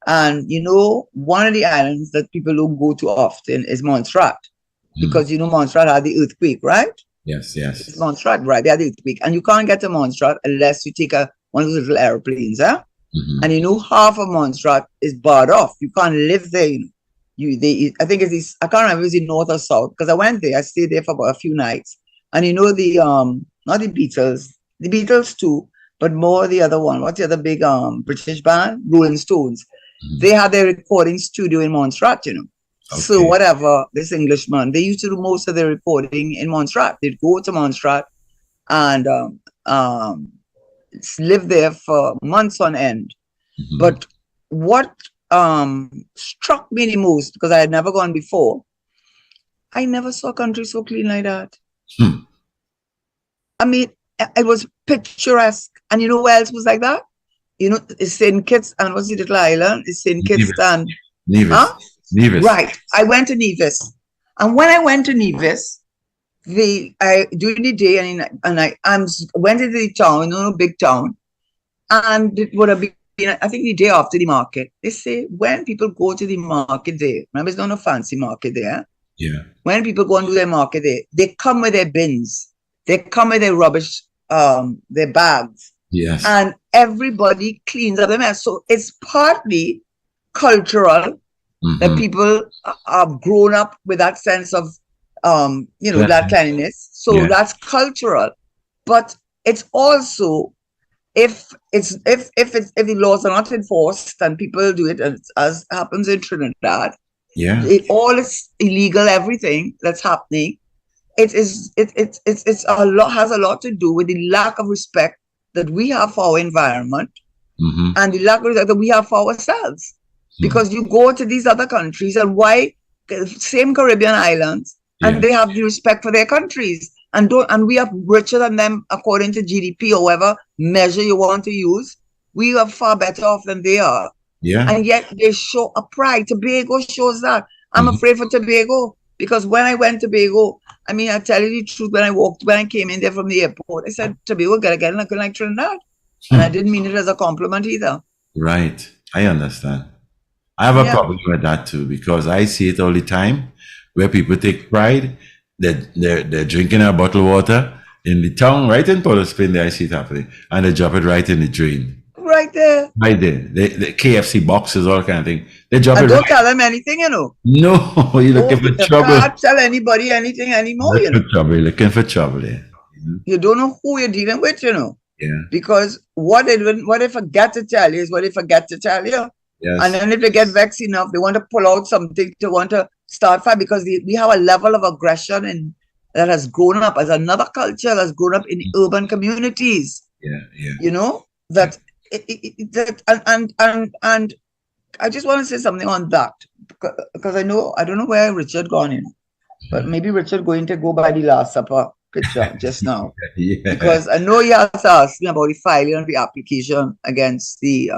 And, one of the islands that people don't go to often is Montserrat. Because, Montserrat had the earthquake, right? Yes. It's Montserrat, right? They had the earthquake. And you can't get to Montserrat unless you take one of those little airplanes, huh? And half of Montserrat is barred off. You can't live there. I think I can't remember if it's in north or south, because I went there. I stayed there for about a few nights. And not the Beatles too, but more the other one. What's the other big British band? Rolling Stones. They had their recording studio in Montserrat, Okay. So whatever, this Englishman, they used to do most of their recording in Montserrat. They'd go to Montserrat and live there for months on end. But what struck me the most, because I had never gone before, I never saw a country so clean like that. I mean, it was picturesque. And where else was like that? It's St. Kitts, and what's the little island? It's St. Kitts and Nevis. Huh? Nevis. Right. I went to Nevis. And when I went to Nevis, during the day, and I went into the town, big town, and it would have been, I think, the day after the market. They say when people go to the market there, remember, it's not a fancy market there. Yeah. When people go and do their market there, they come with their bins. They come with their rubbish, their bags. Yes. And everybody cleans up their mess. So it's partly cultural that people have grown up with that sense of, that cleanliness. So that's cultural. But it's also, if the laws are not enforced and people do it as happens in Trinidad, all is illegal. Everything that's happening, has a lot to do with the lack of respect that we have for our environment and the lack of respect that we have for ourselves. Because you go to these other countries, and why same Caribbean islands, and they have the respect for their countries, and we are richer than them according to GDP or whatever measure you want to use. We are far better off than they are. Yeah. And yet they show a pride. Tobago shows that. I'm afraid for Tobago because when I went to Tobago, I mean, I tell you the truth, when I came in there from the airport, I said, Tobago gotta get looking like Trinidad. And I didn't mean it as a compliment either. Right. I understand. I have a problem with that too because I see it all the time where people take pride. They're drinking a bottled water in the town, right in Port of Spain, there I see it happening. And they drop it right in the drain. Right there. Right there. The KFC boxes, all kind of thing. They drop And it don't right. tell them anything, you know. No, you're looking for You trouble. can't tell anybody anything anymore, you know. You're looking for trouble there. You don't know who you're dealing with, you know. Yeah. Because what they forget to tell you is what they forget to tell you. Yes. And then if they get vexed enough, they want to pull out something to want to start fight because we have a level of aggression that has grown up as another culture that's grown up in urban communities. Yeah, yeah. You know, that and I just want to say something on that because I don't know where Richard gone in, but maybe Richard going to go by the Last Supper picture just now. Yeah. Because I know he has asked me about the filing of the application against the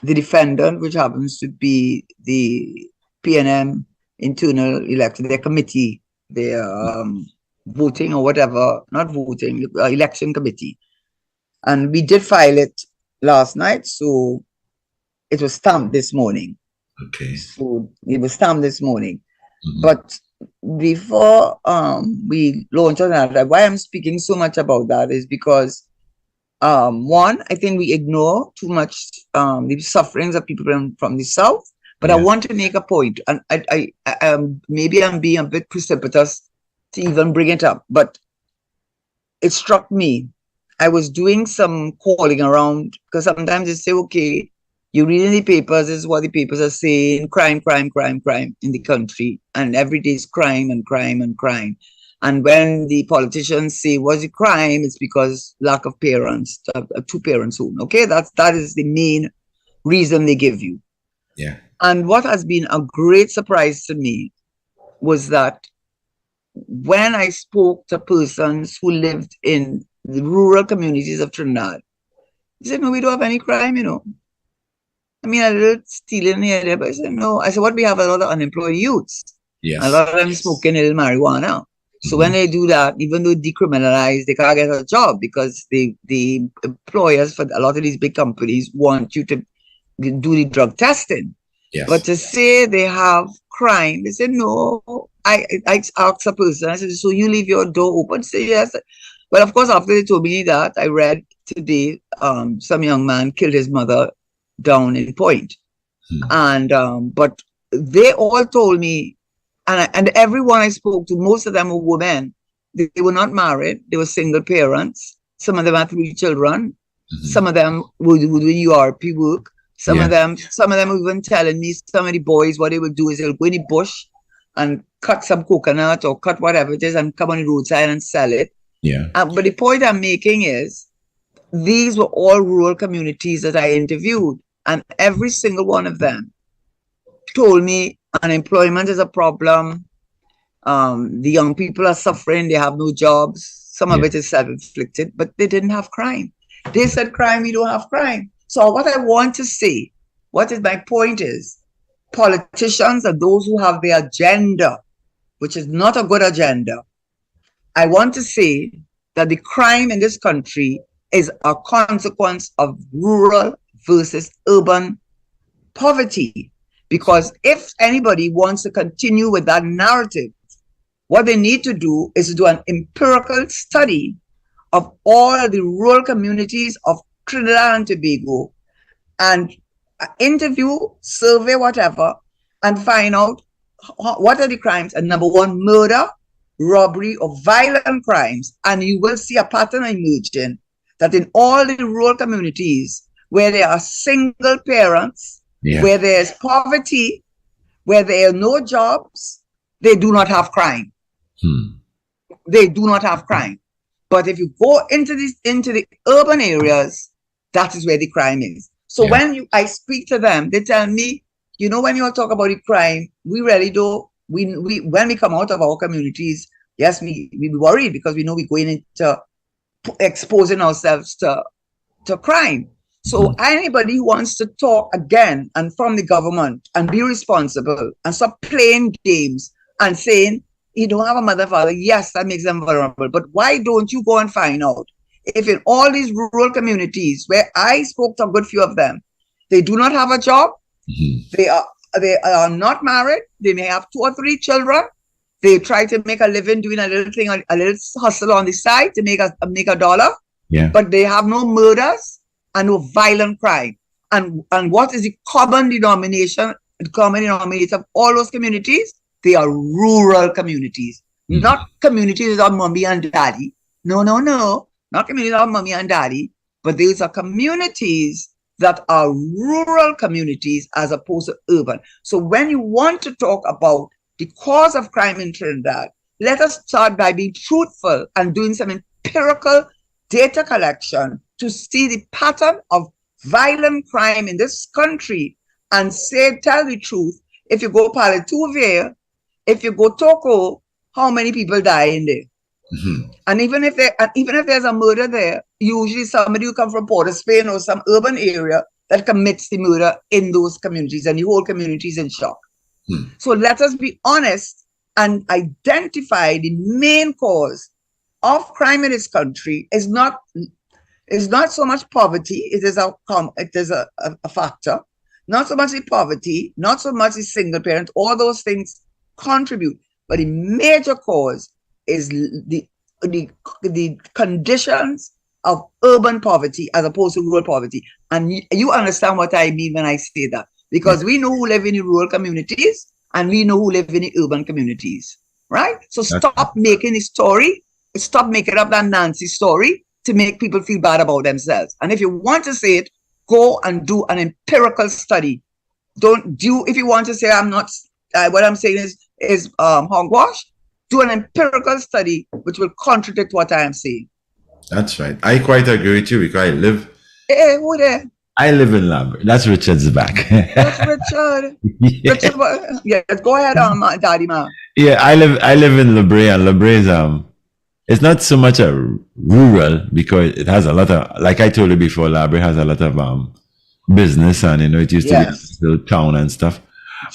defendant, which happens to be the PNM internal election, their committee, their voting or whatever, not voting, election committee. And we did file it last night, so it was stamped this morning. Okay. So it was stamped this morning. But before we launch on that, why I'm speaking so much about that is because one, I think we ignore too much the sufferings of people from the South. But I want to make a point, and I maybe I'm being a bit precipitous to even bring it up, but it struck me. I was doing some calling around because sometimes they say, okay, you read in the papers, this is what the papers are saying, crime in the country, and every day is crime and crime and crime. And when the politicians say, what's the crime? It's because lack of parents, a two-parents home. Okay, that is the main reason they give you. Yeah. And what has been a great surprise to me was that when I spoke to persons who lived in the rural communities of Trinidad, they said, no, we don't have any crime, you know. I mean, a little stealing here, there, but I said, no. I said, what we have a lot of unemployed youths. Yes. A lot of them smoking a little marijuana. So when they do that, even though decriminalized, they can't get a job because the employers for a lot of these big companies want you to do the drug testing. Yes. But to say they have crime, they said, no. I asked a person, I said, so you leave your door open? Say yes. Well, of course, after they told me that, I read today some young man killed his mother down in Point. And but they all told me, and everyone I spoke to, most of them were women. They were not married. They were single parents. Some of them had 3 children. Some of them would do URP work. Some of them were even telling me, some of the boys, what they would do is they'll go in the bush and cut some coconut or cut whatever it is and come on the roadside and sell it. Yeah. But the point I'm making is these were all rural communities that I interviewed, and every single one of them told me unemployment is a problem. The young people are suffering. They have no jobs. Some of it is self-inflicted, but they didn't have crime. They said crime, we don't have crime. So what I want to say, what is my point is, politicians are those who have the agenda, which is not a good agenda. I want to say that the crime in this country is a consequence of rural versus urban poverty. Because if anybody wants to continue with that narrative, what they need to do is to do an empirical study of all the rural communities of Trinidad and Tobago and interview, survey, whatever, and find out what are the crimes. And number one, murder, robbery, or violent crimes. And you will see a pattern emerging that in all the rural communities where there are single parents, where there's poverty, where there are no jobs, they do not have crime. They do not have crime. But if you go into the urban areas, that is where the crime is. So when I speak to them, they tell me, you know, when you talk about the crime, we really do. When we come out of our communities, yes, we worry because we know we're going into exposing ourselves to crime. So anybody who wants to talk again and from the government and be responsible and stop playing games and saying you don't have a mother father, yes, that makes them vulnerable. But why don't you go and find out if in all these rural communities where I spoke to a good few of them, they do not have a job, they are not married, they may have 2 or 3 children, they try to make a living doing a little thing, a little hustle on the side to make a dollar, but they have no murders and no violent crime. And what is the common denominator of all those communities? They are rural communities, not communities of mommy and daddy. No, not communities of mommy and daddy, but these are communities that are rural communities as opposed to urban. So when you want to talk about the cause of crime in Trinidad, let us start by being truthful and doing some empirical data collection to see the pattern of violent crime in this country and tell the truth. If you go Palituvier, if you go Toko, how many people die in there? And even if there's a murder there, usually somebody who comes from Port of Spain or some urban area that commits the murder in those communities, and the whole community is in shock. So let us be honest and identify the main cause of crime in this country is not so much poverty. It is a factor. Not so much the poverty, not so much the single parent. All those things contribute, but the major cause is the conditions of urban poverty as opposed to rural poverty. And you understand what I mean when I say that, because we know who live in the rural communities and we know who live in the urban communities, right? So stop making a story, stop making up that Nancy story to make people feel bad about themselves. And if you want to say it, go and do an empirical study. If you want to say I'm not, what I'm saying is hogwash, do an empirical study which will contradict what I am saying. That's right. I quite agree with you because I live. Hey, who there? I live in Lambert. That's Richard's back. That's Richard. Yeah. Richard, yeah, go ahead, Daddy Ma. Yeah, I live in Lebre, and Lebre is it's not so much a rural because it has a lot of, like I told you before, Lebre has a lot of business, and it used to be a little town and stuff.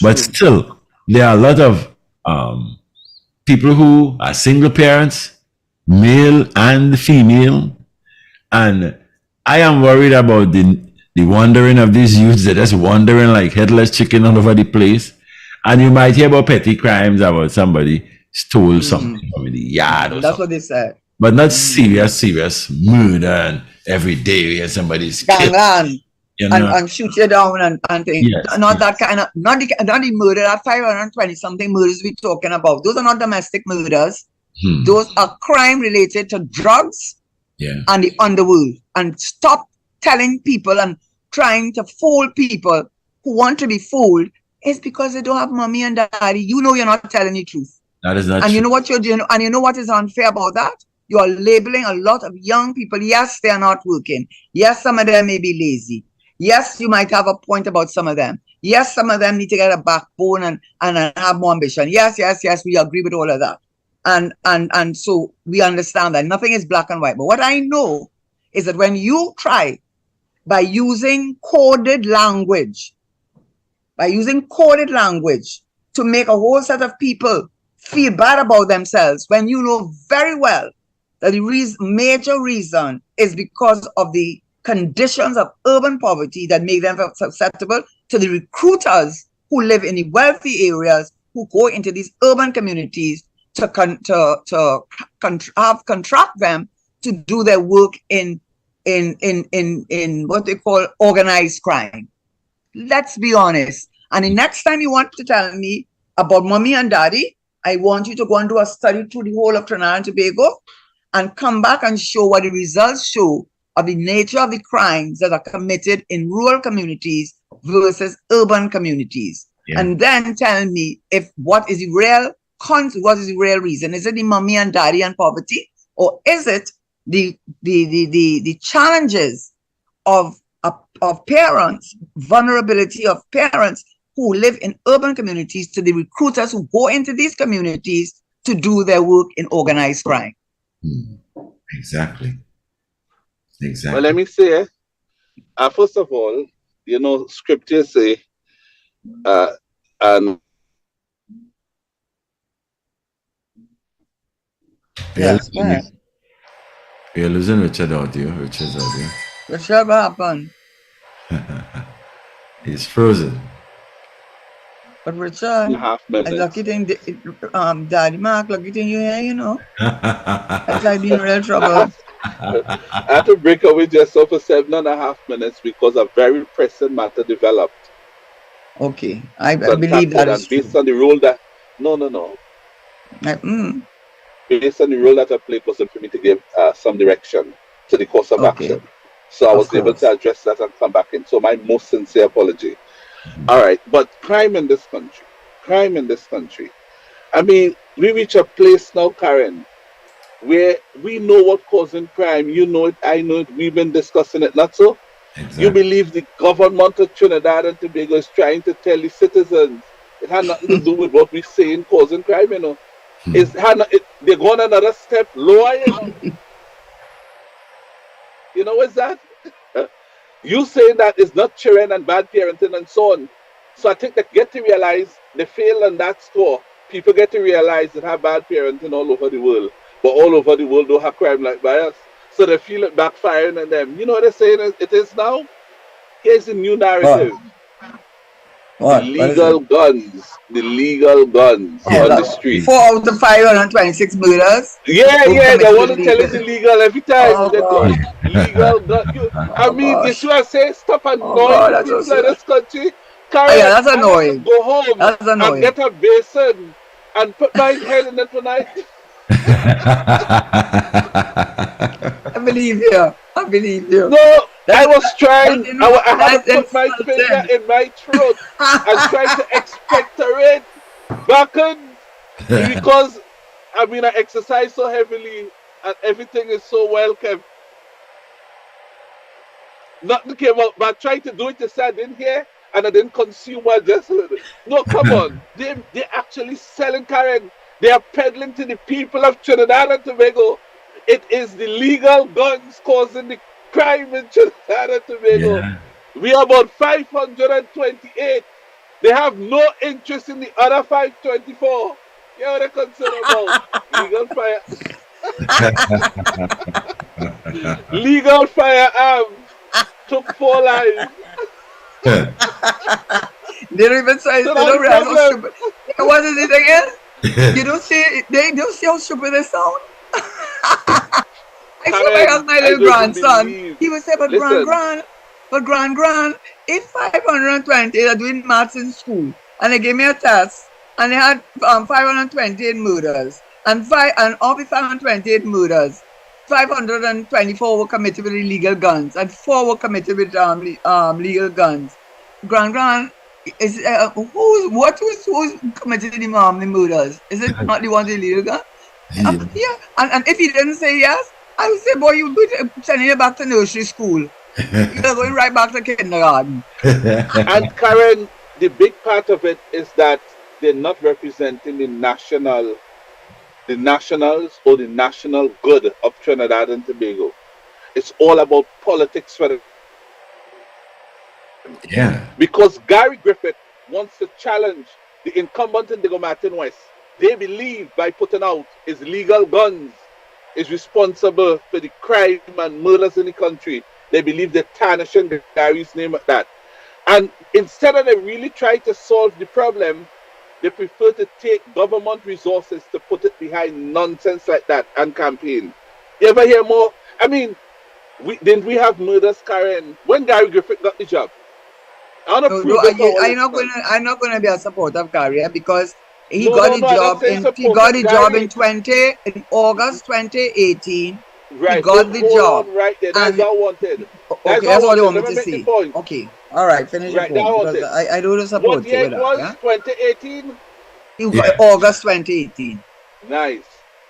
But still, there are a lot of people who are single parents, male and female, and I am worried about the wandering of these youths. They're just wandering like headless chicken all over the place. And you might hear about petty crimes about somebody stole something from the yard or That's something. what they said. But not serious murder, and every day you hear somebody's killed. And shoot you down and things. Yes, not that kind of, not the murder, that 520 something murders we're talking about. Those are not domestic murders. Those are crime related to drugs and the underworld. And stop telling people and trying to fool people who want to be fooled. It's because they don't have mommy and daddy. You know you're not telling the truth. That is not and true. You know what you're doing, and you know what is unfair about that? You are labeling a lot of young people. Yes, they are not working. Yes, some of them may be lazy. Yes, you might have a point about some of them. Yes, some of them need to get a backbone and have more ambition. Yes, we agree with all of that. And so we understand that nothing is black and white. But what I know is that when you try by using coded language to make a whole set of people feel bad about themselves, when you know very well that the major reason is because of the conditions of urban poverty that make them susceptible to the recruiters who live in the wealthy areas, who go into these urban communities to contract them to do their work in what they call organized crime. Let's be honest. And the next time you want to tell me about mommy and daddy, I want you to go and do a study through the whole of Trinidad and Tobago and come back and show what the results show of the nature of the crimes that are committed in rural communities versus urban communities. And then tell me what is the real reason? Is it the mommy and daddy and poverty? Or is it the challenges of parents, vulnerability of parents who live in urban communities to the recruiters who go into these communities to do their work in organized crime? Exactly. Well, let me say, First of all, scriptures say, and We are Yes, go losing you. ahead. We are losing Richard audio. Richard's audio. Richard, what happened? He's frozen. But Richard, a half I lucky minutes. thing, Daddy Mark, lucky thing you here, you know. Else I'd be in real I trouble. have, I had to break away just for 7.5 minutes because a very pressing matter developed, Okay, I believe contacted, that is and based true. on the role that no, Like, based on the role that I played was for me to give some direction to the course of okay, action. So I of was able to course. address that and come back in. So my most sincere apology. All right, but crime in this country. I mean, we reach a place now, Karen, where we know what causing crime. You know it, I know it. We've been discussing it, not so? You Exactly. believe the government of Trinidad and Tobago is trying to tell the citizens it had nothing to do with what we saying causing crime, they're going another step lower. What's that? You saying that is not children and bad parenting and so on. So I think they get to realize they fail on that score. People get to realize that have bad parenting all over the world, but all over the world don't have crime like by us. So they feel it backfiring on them. You know what they're saying it is now? Here's the new What? narrative. The What is legal it? guns. The legal guns Oh, Yeah. on the that street. 4 out of 526 murders Yeah, were yeah, they committed want to tell illegal. it's illegal every time Oh they talk. God. Legal gun. I Oh mean, this gosh. what I say, stop Oh annoying God, the that's so people of sad. this country. Oh yeah, Karen, that's I have to annoying. go home That's and annoying. get a basin and put my head in it tonight. I believe you. I believe you. No, I That's was trying. I had to that's put my finger insulting. in my throat and try to expectorate back in because I mean I exercise so heavily and everything is so well kept. Nothing came out, but I tried to do it to say I didn't hear and I didn't consume what I just heard. No, come on. They're actually selling Karen. They are peddling to the people of Trinidad and Tobago. It is the legal guns causing the crime in Trinidad and Tobago. Yeah. We are about 528. They have no interest in the other 524. You know what they're concerned about? Legal fire. Legal firearms took 4 lives. They don't even say So they that's don't the realize how problem. stupid. What is it again? You don't see they don't see how stupid they sound. I saw my Karen, husband, my I little don't even grandson. believe. He would say, Listen, but grand, it's 520. They're doing maths in school. And they gave me a test. And they had 528 murders. And of the 528 murders, 524 were committed with illegal guns. And 4 were committed with legal guns. Grand, is who's committed the murders? Is it not the ones illegal gun? Yeah. And if he didn't say yes, I would say, boy, you sending you back to nursery school. You're going right back to kindergarten. and Karen, the big part of it is that they're not representing the nationals or the national good of Trinidad and Tobago. It's all about politics for them. Yeah. Because Gary Griffith wants to challenge the incumbent in the Martin West. They believe by putting out his legal guns is responsible for the crime and murders in the country. They believe they're tarnishing Gary's name at that. And instead of they really try to solve the problem, they prefer to take government resources to put it behind nonsense like that and campaign. You ever hear more? I mean, didn't we have murders, Karen, when Gary Griffith got the job? I want to prove this for our listeners. I'm not gonna be a supporter of Carrier because he No, got no, the no, I'm not job saying support of in Gary. 20 in August 2018. He Right, got the hold job. on right there. That's And what I wanted. That's okay, what I that's what you wanted. want me Let me to make the see. point. Okay. All right, finish your Right, that I point because wanted. I don't What support you year with it that, was? yeah? 2018? You got Yeah. August 2018. Nice.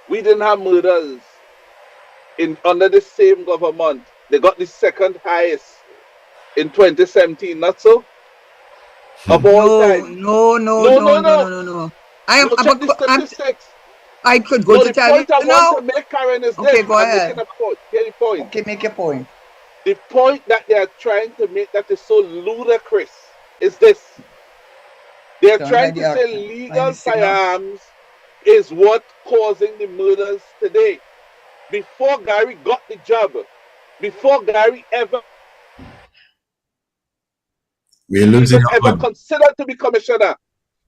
We didn't have murders in under the same government. They got the second highest in 2017, not so? Of all No, time. no, no, No, no, no, no, no, no. no, no. No, check the statistics. I could go No, to the tell you point I want now. to make, Karen, is Okay, this. go I'm making ahead. a point. Hear the point. Okay, make your point. The point that they are trying to make that is so ludicrous is this. They are Don't hide trying the to say accent. Mind the legal signal. firearms is what causing the murders today. Before Gary got the job, before Gary ever We're losing even your ever audio. considered to be commissioner,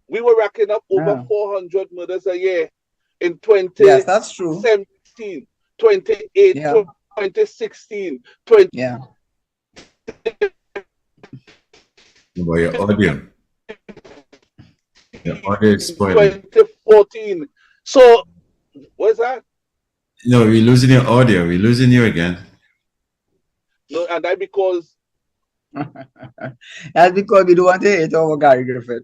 we were racking up over Yeah. 400 murders a year in Yes, that's true. 2017, 28, Yeah. 2016, 20. Yeah. About your audio. Your audio is spoiling. 2014. So, what's that? No, we're losing your audio. We're losing you again. No, and that because That's because we don't want to hate over Gary Griffith.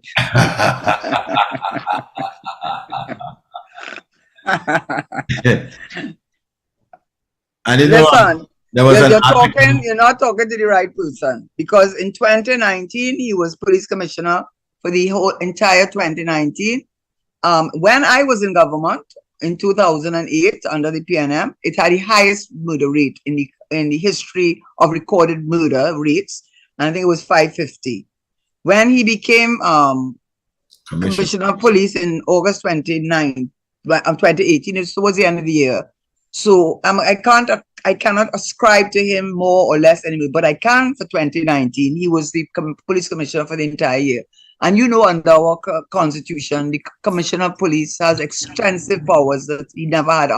I didn't know Listen, there was an you're article. you're not talking to the right person, because in 2019 he was police commissioner for the whole entire 2019. When I was in government in 2008 under the PNM, it had the highest murder rate in the history of recorded murder rates, and I think it was 550. When he became commissioner of police in August 2018, it's towards the end of the year. So I cannot ascribe to him more or less anyway, but I can for 2019. He was the police commissioner for the entire year. And you know, under our constitution, the commissioner of police has extensive powers that he never had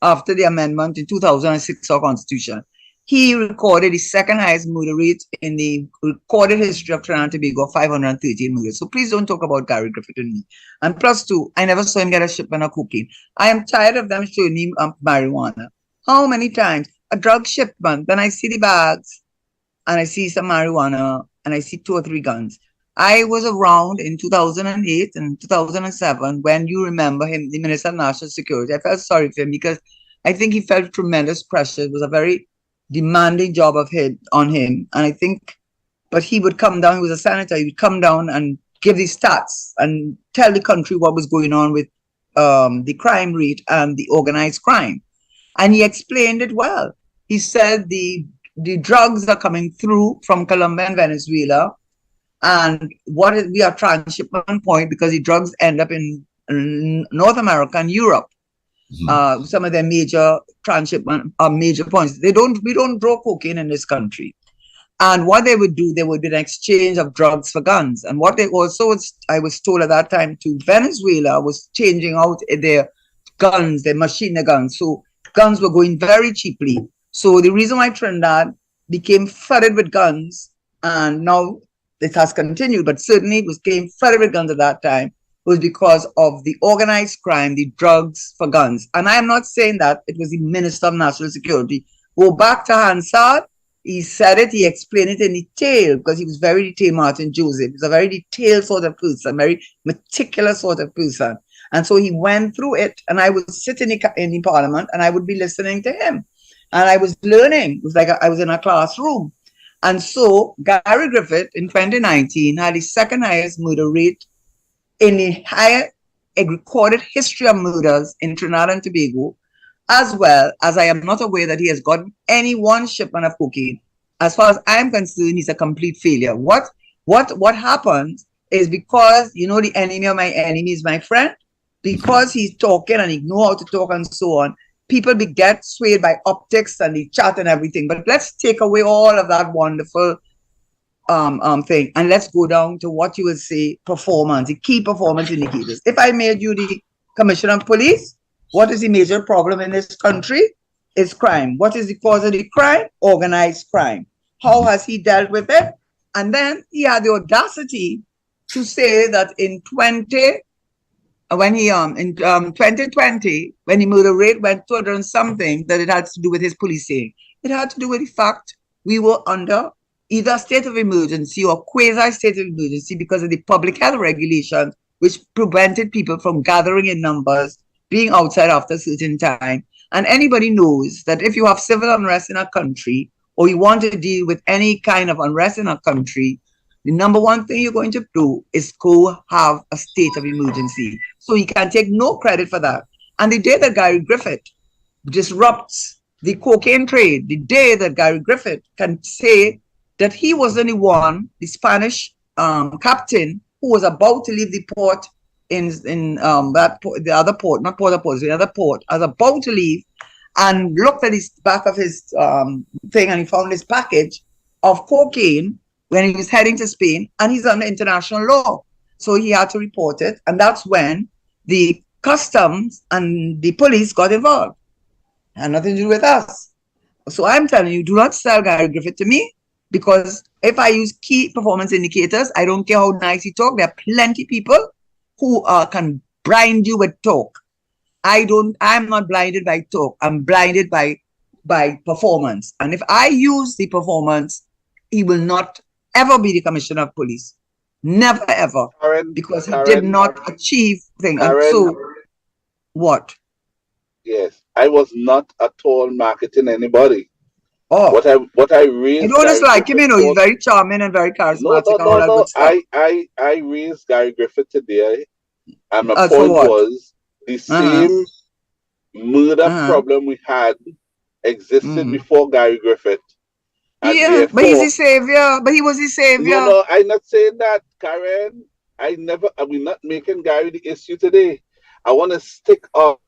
after the amendment in 2006 of our constitution. He recorded the second highest murder rate in the recorded history of Trinidad and Tobago, 513 murders. So please don't talk about Gary Griffith and me. And plus two, I never saw him get a shipment of cocaine. I am tired of them showing him marijuana. How many times? A drug shipment, then I see the bags, and I see some marijuana, and I see 2 or 3 guns. I was around in 2008 and 2007 when, you remember him, the Minister of National Security. I felt sorry for him because I think he felt tremendous pressure. It was a very demanding job on him. And I think, but he would come down, he was a senator, he would come down and give the stats and tell the country what was going on with the crime rate and the organized crime. And he explained it well. He said the drugs are coming through from Colombia and Venezuela, and we are transshipment point because the drugs end up in North America and Europe. Some of their major transshipment major points. We don't grow cocaine in this country. And what they would do, there would be an exchange of drugs for guns. And what they also, I was told at that time too, Venezuela was changing out their guns, their machine guns. So guns were going very cheaply. So the reason why Trinidad became flooded with guns, and now it has continued, but certainly it became flooded with guns at that time, was because of the organized crime, the drugs for guns. And I am not saying that it was the Minister of National Security. Go back to Hansard, he said it, he explained it in detail, because he was very detailed, Martin Joseph. He's a very detailed sort of person, very meticulous sort of person. And so he went through it, and I would sit in the parliament, and I would be listening to him. And I was learning. It was like I was in a classroom. And so Gary Griffith in 2019 had the second highest murder rate in the higher recorded history of murders in Trinidad and Tobago, as well as I am not aware that he has gotten any one shipment of cocaine. As far as I'm concerned, he's a complete failure. What happens is, because, you know, the enemy of my enemy is my friend, because he's talking and he knows how to talk and so on, people get swayed by optics and the chat and everything. But let's take away all of that wonderful thing, and let's go down to what you would say performance, the key performance indicators. If I made you the commissioner of police, what is the major problem in this country? It's crime. What is the cause of the crime? Organized crime. How has he dealt with it? And then he had the audacity to say that in 2020, when the murder rate went to 200 and something, that it had to do with his policing. It had to do with the fact we were under either state of emergency or quasi-state of emergency because of the public health regulations, which prevented people from gathering in numbers, being outside after a certain time. And anybody knows that if you have civil unrest in a country, or you want to deal with any kind of unrest in a country, the number one thing you're going to do is go have a state of emergency. So he can take no credit for that. And the day that Gary Griffith disrupts the cocaine trade, the day that Gary Griffith can say that he wasn't the one, the Spanish captain who was about to leave the port in the other port, not Port-au-Prince, the other port, was about to leave and looked at his back of his thing and he found his package of cocaine when he was heading to Spain, and he's under international law. So he had to report it, and that's when the customs and the police got involved. Had nothing to do with us. So I'm telling you, do not sell Gary Griffith to me, because if I use key performance indicators, I don't care how nice you talk. There are plenty of people who can blind you with talk. I'm not blinded by talk. I'm blinded by performance. And if I use the performance, he will not ever be the commissioner of police. Never ever. Because he did not achieve things. And so, what? Yes, I was not at all marketing anybody. Oh, what I raised. I don't dislike him, you know. He's very charming and very charismatic. No. I raised Gary Griffith today, and my point was the same murder problem we had existed before Gary Griffith. Yeah, but he's the savior. But he was the savior. No, I'm not saying that, Karen. We're not making Gary the issue today. I want to stick up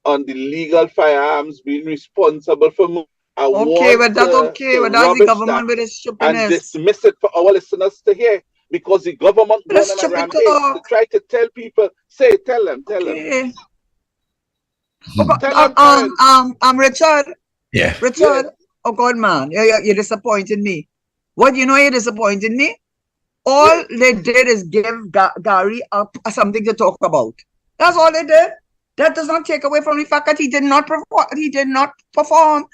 on the legal firearms being responsible for murder. But that's the government with its stupidness. And dismiss it for our listeners to hear, because the government went on a rampage to try to tell people. Tell them. Richard. Yeah. Richard. Yeah. Oh God, man, you're disappointing me. What you're disappointing me? All they did is give Gary something to talk about. That's all they did. That does not take away from the fact that he did not perform.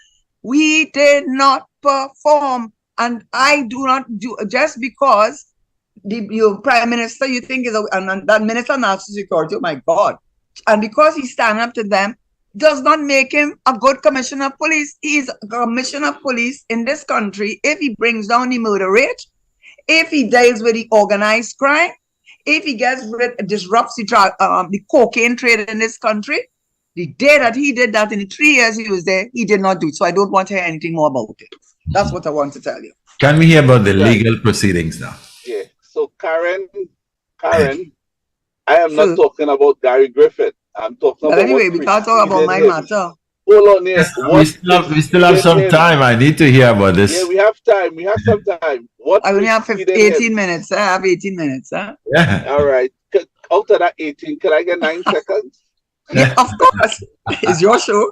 We did not perform. And I do not do, just because your prime minister, you think is and that minister of national security, oh my God. And because he's standing up to them, does not make him a good commissioner of police. He is a commissioner of police in this country if he brings down the murder rate, if he deals with the organized crime, if he disrupts the cocaine trade in this country. The day that he did that, in the 3 years he was there, he did not do it. So I don't want to hear anything more about it. That's what I want to tell you. Can we hear about the legal proceedings now? Yeah. So Karen, I am not talking about Gary Griffith. I'm talking about. Anyway, we can't talk about my matter. Hold on here. We still have some time. I need to hear about this. Yeah, we have time. We have some time. I only have 18 minutes. I have 18 minutes. Yeah. All right. Out of that 18, can I get 9 seconds? Yeah, of course. It's your show.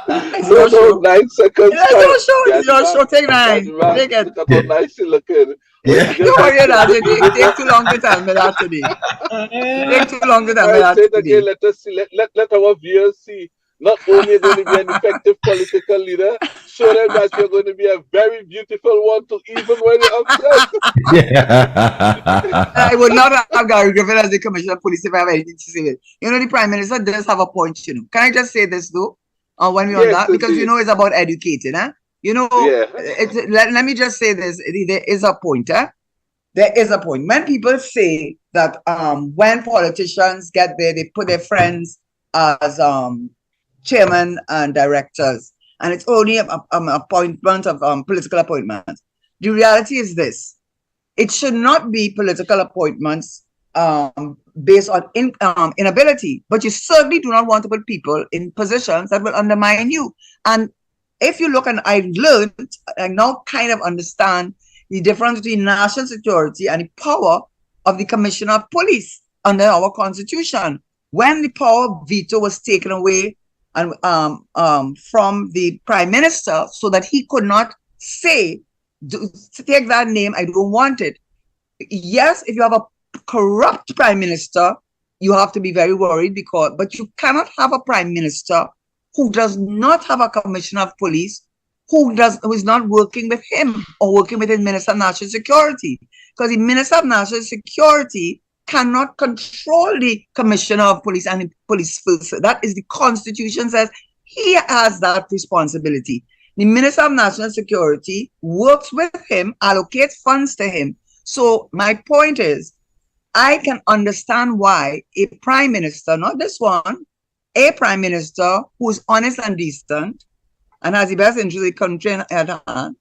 It's your show. 9 seconds. Yeah, it's your show. It's your show. Take 9. Take it. Look at how nice you looking. Yeah. Don't worry about it. It takes too long to tell me that today. It takes too long to tell me that today. Again, let us see. Let our viewers see. Not only going to be an effective political leader, show them that you're going to be a very beautiful one too, even when you're upset. Yeah. I would not have Gary Griffith as the commissioner of police if I have anything to say with it. You know, the prime minister does have a point, you know. Can I just say this though? When we're on that, because you know it's about educating, huh? You know, let me just say this. There is a point, huh? There is a point. When people say that when politicians get there, they put their friends as chairman and directors, and it's only appointment of political appointments. The reality is this: it should not be political appointments based on inability, but you certainly do not want to put people in positions that will undermine you. And if you look, and I now kind of understand the difference between national security and the power of the commissioner of police under our constitution. When the power of veto was taken away and from the prime minister, so that he could not say, take that name, I don't want it. Yes, if you have a corrupt prime minister, you have to be very worried, but you cannot have a prime minister who does not have a commissioner of police, who is not working with him or working with his minister of national security, because the minister of national security cannot control the commissioner of police and the police force. That is the constitution says he has that responsibility. The minister of national security works with him, allocates funds to him. So my point is, I can understand why a prime minister, not this one, a prime minister who's honest and decent and has the best interest of the country at hand,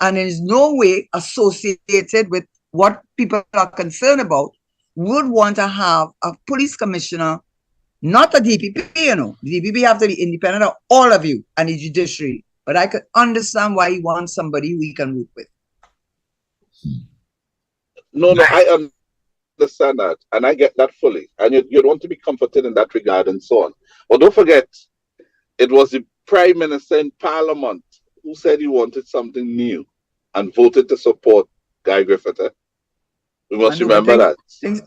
and is no way associated with what people are concerned about, would want to have a police commissioner, not a DPP, The DPP have to be independent of all of you and the judiciary. But I could understand why he wants somebody who he can work with. No, I understand that, and I get that fully. And you'd want to be comforted in that regard and so on. But don't forget, it was the Prime Minister in Parliament who said he wanted something new and voted to support Guy Griffith. We must remember that. Things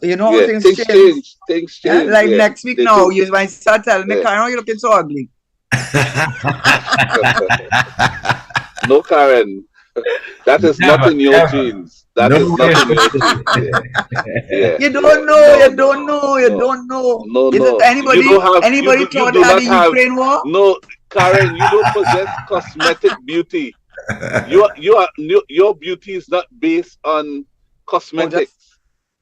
change. Things change. Like next week now, you might start telling me, Karen, you're looking so ugly. No, Karen. That is not in your genes. That is not in your genes. You don't know. No. Anybody thought that in Ukraine war? No, Karen, you don't possess cosmetic beauty. Your beauty is not based on cosmetics.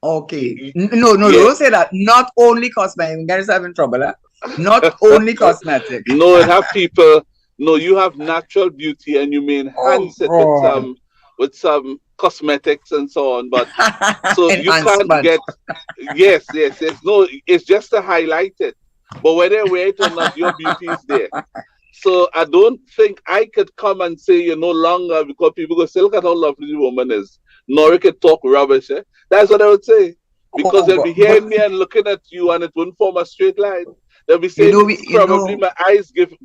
Okay. No, don't say that. Not only cosmetic. You get yourself in trouble, eh? Not only cosmetic. No, it have people. No, you have natural beauty, and you may enhance it with some cosmetics and so on. But so you can't get. Yes. No, it's just to highlight it. But whether wear it or not, your beauty is there. So I don't think I could come and say you're no longer, because people go say, look at how lovely the woman is. Noray could talk rubbish. Eh? That's what I would say. Because they'll be hearing me and looking at you, and it wouldn't form a straight line. They'll be saying, probably my eyes give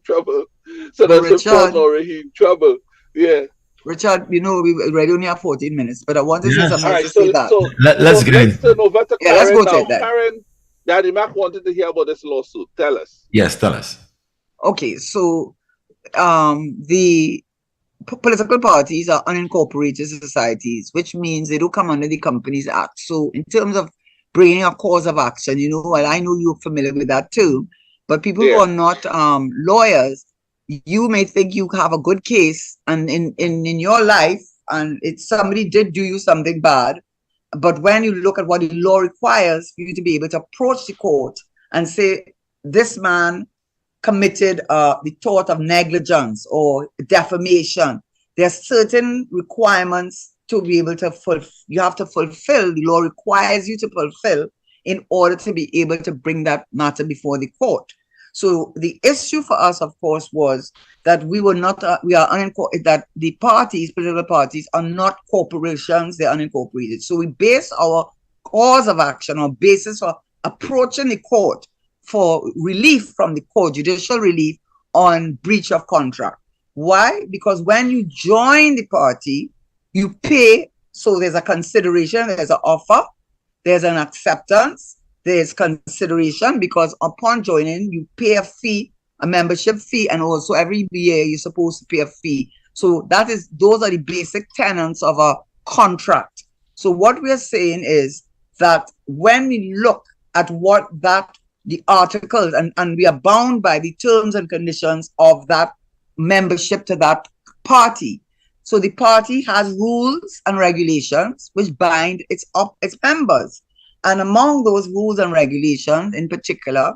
trouble. So that's Richard, Noray, he in trouble. Yeah. Richard, we already only have 14 minutes, but I want to say something right, to say that. Let's get in. Let's go to that. Karen, Daddy Mac wanted to hear about this lawsuit. Tell us. Yes, tell us. Okay, so the political parties are unincorporated societies, which means they don't come under the Companies Act. So in terms of bringing a cause of action, I know you're familiar with that too, but people who are not lawyers, you may think you have a good case and in your life, and somebody did do you something bad, but when you look at what the law requires for you to be able to approach the court and say, this man committed the tort of negligence or defamation, there are certain requirements to be able to you have to fulfill, the law requires you to fulfill in order to be able to bring that matter before the court. So the issue for us, of course, was that we are that the political parties are not corporations, they're unincorporated. So we base our cause of action, our basis for approaching the court for relief from the court, judicial relief, on breach of contract. Why? Because when you join the party, you pay, so there's a consideration, there's an offer, there's an acceptance, there's consideration, because upon joining, you pay a fee, a membership fee, and also every year you're supposed to pay a fee. So those are the basic tenets of a contract. So what we're saying is that when we look at the articles, and we are bound by the terms and conditions of that membership to that party. So the party has rules and regulations which bind its members. And among those rules and regulations in particular,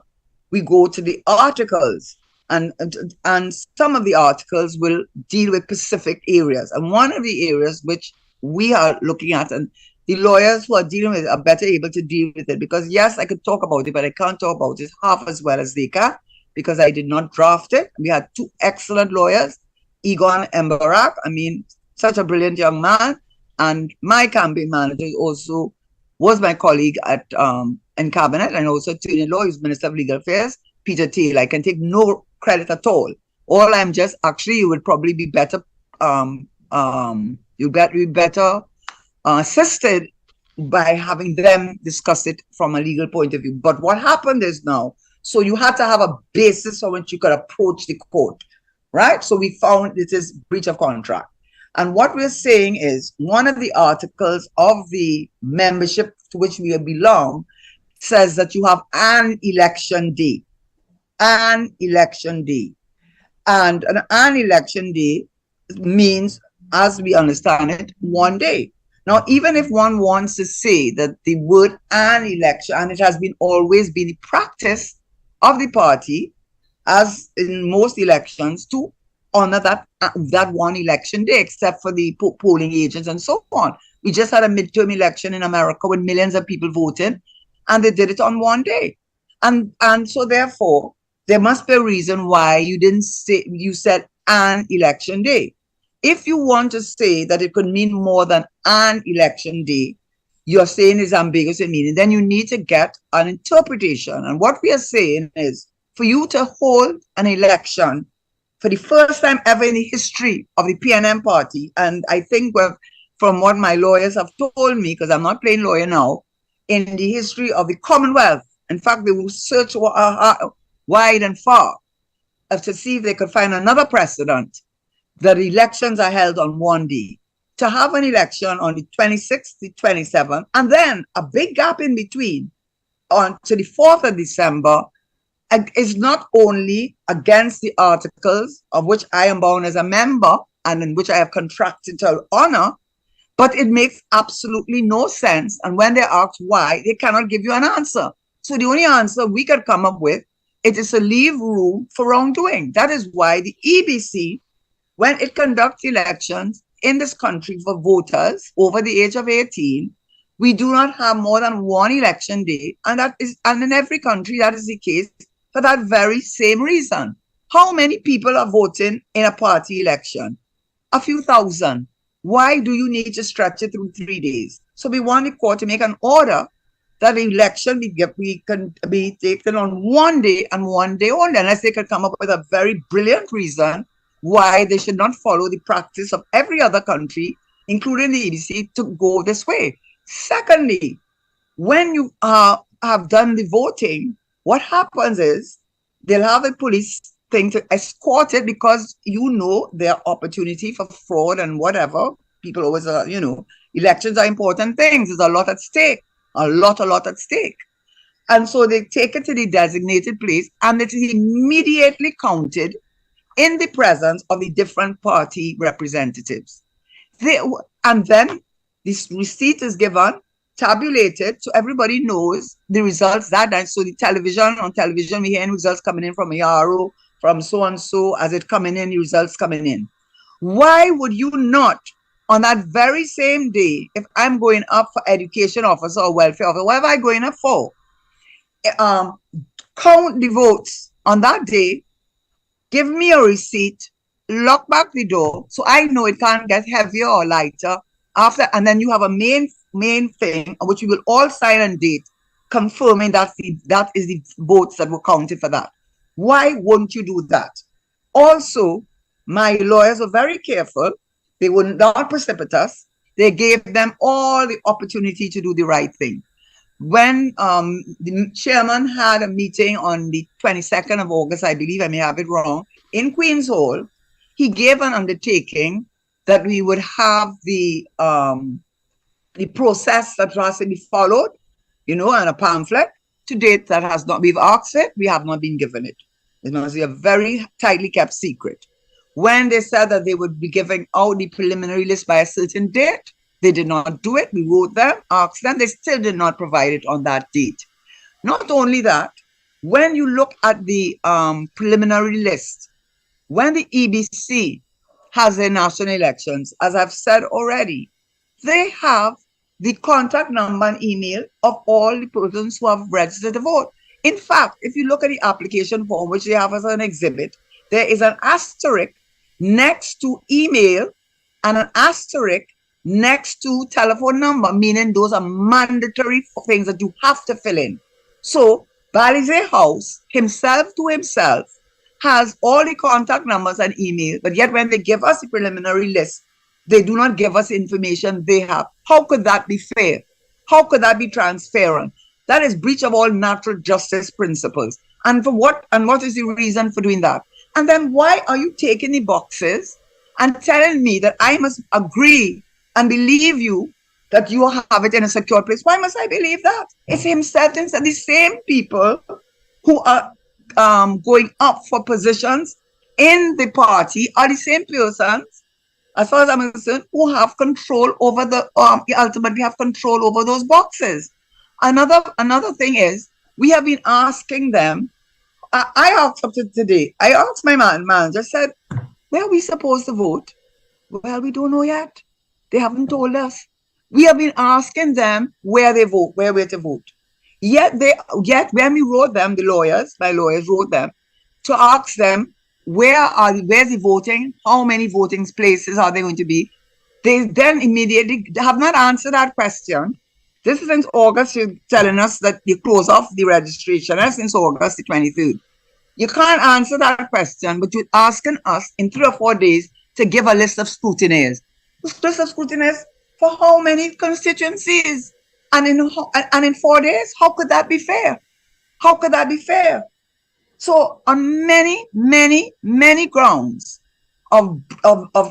we go to the articles, and some of the articles will deal with specific areas. And one of the areas which we are looking at, and the lawyers who are dealing with it are better able to deal with it, because yes, I could talk about it, but I can't talk about it half as well as they can, because I did not draft it. We had two excellent lawyers, Egon Embarak, such a brilliant young man, and my campaign manager also was my colleague at in cabinet, and also attorney-at-law, who's Minister of Legal Affairs, Peter Taylor. I can take no credit at all. All I'm just, actually, you would probably be better, assisted by having them discuss it from a legal point of view. But what happened is now, so you had to have a basis on which you could approach the court, right? So we found it is breach of contract. And what we're saying is one of the articles of the membership to which we belong says that you have an election day. An election day. And an election day means, as we understand it, one day. Now, even if one wants to say that the word an election, and it has always been practiced of the party, as in most elections, to honor that one election day, except for the polling agents and so on. We just had a midterm election in America with millions of people voting, and they did it on one day. And so therefore, there must be a reason why you said an election day. If you want to say that it could mean more than an election day, you're saying is ambiguous in meaning, then you need to get an interpretation. And what we are saying is, for you to hold an election for the first time ever in the history of the PNM party, and I think from what my lawyers have told me, because I'm not playing lawyer now, in the history of the Commonwealth, in fact, they will search wide and far to see if they could find another precedent that elections are held on one day. To have an election on the 26th, the 27th, and then a big gap in between to the 4th of December is not only against the articles of which I am bound as a member and in which I have contracted to honor, but it makes absolutely no sense. And when they're asked why, they cannot give you an answer. So the only answer we could come up with is to leave room for wrongdoing. That is why the EBC, when it conducts elections in this country for voters over the age of 18, we do not have more than one election day, and in every country that is the case for that very same reason. How many people are voting in a party election? A few thousand. Why do you need to stretch it through 3 days? So we want the court to make an order that the election can be taken on one day and one day only, unless they can come up with a very brilliant reason why they should not follow the practice of every other country, including the EBC, to go this way. Secondly, when you have done the voting, what happens is they'll have a police thing to escort it, because their opportunity for fraud and whatever. People always elections are important things. There's a lot at stake, a lot at stake. And so they take it to the designated place, and it is immediately counted in the presence of the different party representatives. And then this receipt is given, tabulated, so everybody knows the results that night. So on television, we hear results coming in from Yaro, from so-and-so, as it coming in, results coming in. Why would you not, on that very same day, if I'm going up for education officer or welfare officer, whatever I'm going up for, count the votes on that day, give me a receipt, lock back the door, so I know it can't get heavier or lighter after, and then you have a main thing, which we will all sign and date, confirming that is the votes that were counted for that. Why won't you do that? Also, my lawyers were very careful. They were not precipitous. They gave them all the opportunity to do the right thing. When the chairman had a meeting on the 22nd of August, I believe, I may have it wrong, in Queen's Hall, he gave an undertaking that we would have the process that has to be followed, and a pamphlet. To date, that has not, we've asked it, we have not been given it. It must be a very tightly kept secret. When they said that they would be giving out the preliminary list by a certain date, they did not do it. We wrote them, asked them, they still did not provide it on that date. Not only that, when you look at the preliminary list, when the EBC has their national elections, as I've said already, they have the contact number and email of all the persons who have registered to vote. In fact, if you look at the application form, which they have as an exhibit, there is an asterisk next to email and an asterisk next to telephone number, meaning those are mandatory things that you have to fill in. So Balize House, himself to himself, has all the contact numbers and email, but yet when they give us the preliminary list, they do not give us information they have. How could that be fair? How could that be transparent? That is breach of all natural justice principles. And for what? And what is the reason for doing that? And then why are you taking the boxes and telling me that I must agree and believe you that you have it in a secure place? Why must I believe that? It's himself, the same people who are going up for positions in the party are the same persons, as far as I'm concerned, who have control over ultimately have control over those boxes. Another thing is, we have been asking them I asked up to today. I asked my manager, said, where are we supposed to vote? Well, we don't know yet. They haven't told us. We have been asking them where they vote, where we're to vote. Yet when we wrote them, my lawyers wrote them to ask them where's the voting, how many voting places are there going to be. They then immediately have not answered that question. This is since August. You're telling us that you close off the registration. That's since August the 23rd. You can't answer that question, but you're asking us in 3 or 4 days to give a list of scrutineers. List of scrutineers for how many constituencies? And in 4 days, how could that be fair? How could that be fair? So on many, many, many grounds of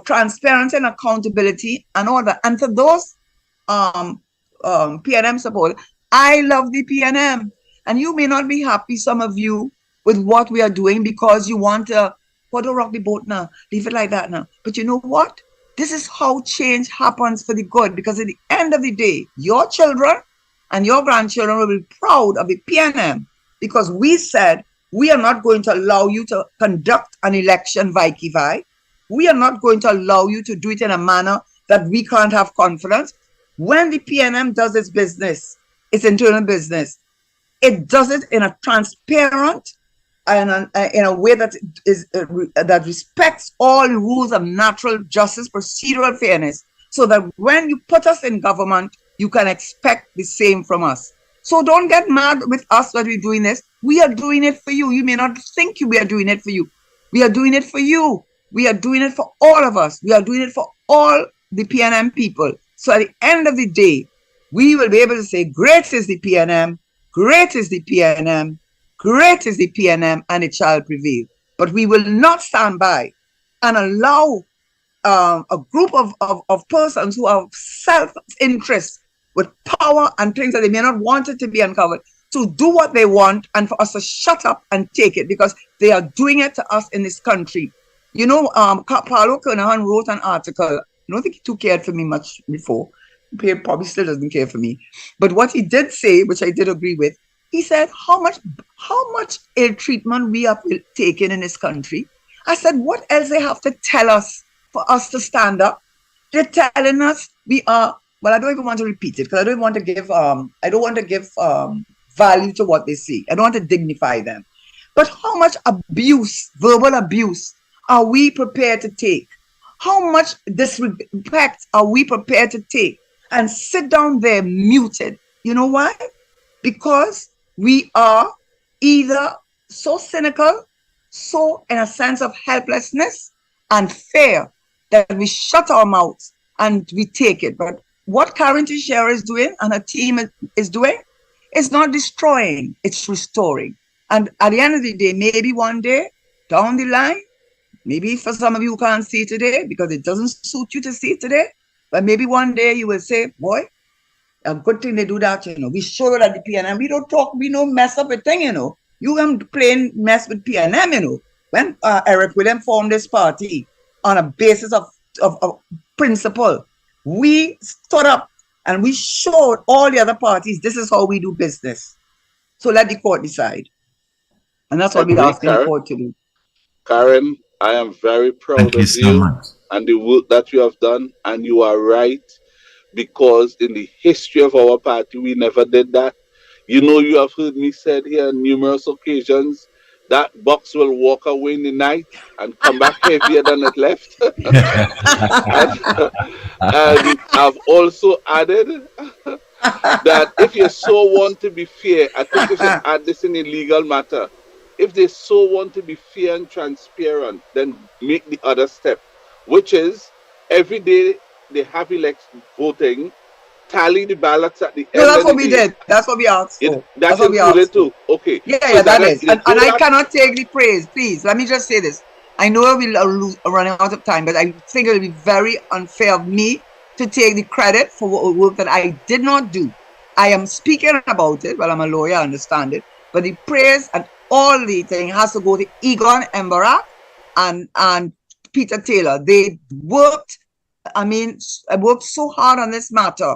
transparency and accountability and all that. And for those PNM support, I love the PNM. And you may not be happy, some of you, with what we are doing because you want to put a rock the boat now, leave it like that now. But you know what? This is how change happens for the good, because at the end of the day, your children and your grandchildren will be proud of the PNM, because we said we are not going to allow you to conduct an election vai. We are not going to allow you to do it in a manner that we can't have confidence. When the PNM does its business, its internal business, it does it in a transparent and in a way that is that respects all rules of natural justice, procedural fairness, so that when you put us in government, you can expect the same from us. So don't get mad with us that we're doing this. We are doing it for you. You may not think we are doing it for you. We are doing it for you. We are doing it for all of us. We are doing it for all the PNM people. So at the end of the day, we will be able to say, great is the PNM, great is the PNM, great is the PNM, and it shall prevail. But we will not stand by and allow a group of persons who have self-interest with power and things that they may not want it to be uncovered to do what they want, and for us to shut up and take it, because they are doing it to us in this country. You know, Paulo Kernahan wrote an article. I don't think he too cared for me much before. He probably still doesn't care for me. But what he did say, which I did agree with, he said how much ill treatment we are taking in this country. I said, what else they have to tell us for us to stand up? They're telling us we are, well, I don't even want to repeat it because I don't want to give value to what they say. I don't want to dignify them. But how much abuse, verbal abuse, are we prepared to take? How much disrespect are we prepared to take and sit down there muted? You know why? Because we are either so cynical, so in a sense of helplessness and fear, that we shut our mouths and we take it. But what Karen Tesheira is doing and her team is doing is not destroying, it's restoring. And at the end of the day, maybe one day down the line, maybe for some of you who can't see today because it doesn't suit you to see today, but maybe one day you will say, boy, a good thing they do that, you know. We show it at the PNM. We don't talk, we don't mess up a thing, you know. You can plain mess with PNM, you know. When Eric William formed this party on a basis of principle, we stood up and we showed all the other parties this is how we do business. So let the court decide. And that's what we're asking the court to do. Karen, I am very proud of you and the work that you have done. And you are right, because in the history of our party, we never did that. You know, you have heard me said here on numerous occasions that box will walk away in the night and come back heavier than it left. and I've also added that if you so want to be fair, I think we should add this in a legal matter. If they so want to be fair and transparent, then make the other step, which is every day they have election voting, tally the ballots at the end. That's what we did. That's what we asked for. That's what we asked too. Okay. Yeah, that is. And I cannot take the praise. Please, let me just say this. I know we'll running out of time, but I think it will be very unfair of me to take the credit for work that I did not do. I am speaking about it, well, I'm a lawyer, I understand it, but the praise and all the thing has to go to Egon Embarak and Peter Taylor. They worked, I worked so hard on this matter,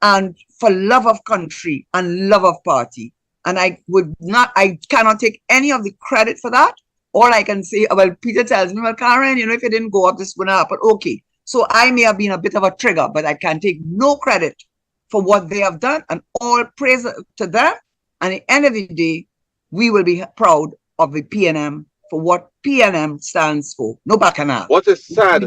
and for love of country and love of party. And I cannot take any of the credit for that. All I can say, well, Peter tells me, well, Karen, if you didn't go up, this wouldn't happen. Okay. So I may have been a bit of a trigger, but I can take no credit for what they have done, and all praise to them. And at the end of the day, we will be proud of the PNM for what PNM stands for. No bacchanal. What is sad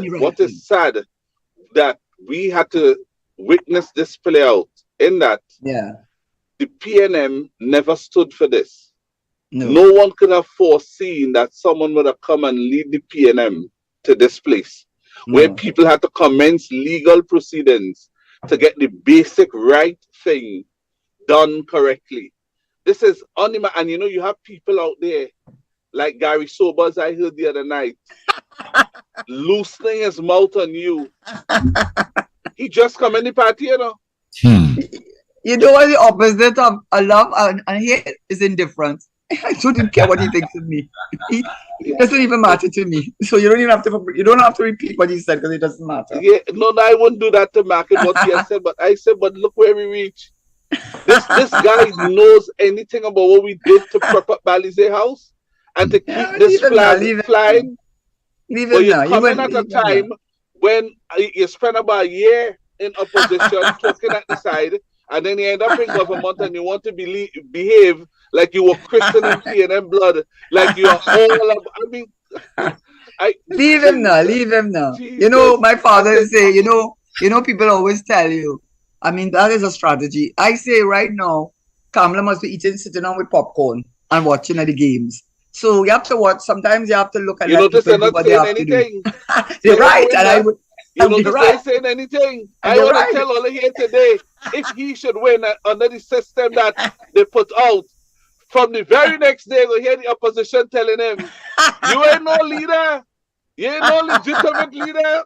that we had to witness this play out in that the PNM never stood for this. No one could have foreseen that someone would have come and lead the PNM to this place where people had to commence legal proceedings to get the basic right thing done correctly. This is unimaginable. And you have people out there like Gary Sobers, I heard the other night, loosening his mouth on you. He just come in the party, You know what the opposite of a love and hate is indifference. I don't care what he thinks of me. It doesn't even matter to me. So you don't have to repeat what he said because it doesn't matter. Yeah, no, I wouldn't do that to Mark and what he has said, but I said, but look where we reach. This guy knows anything about what we did to prop up Balize House and to keep this flag flying. Leave but it you're now. coming at a time when you spend about a year in opposition talking at the side, and then you end up in government and you want to behave like you were Christian in PNM blood, like you are all of, leave him now. Jesus. My father say, people always tell you, that is a strategy. I say right now, Kamala must be sitting down with popcorn and watching the games. So you have to watch. Sometimes you have to look at notice they're not saying anything. They're right, and I would. You notice they're saying anything. I want to tell all of here today, if he should win under the system that they put out, from the very next day, we'll hear the opposition telling him, you ain't no leader. You ain't no legitimate leader.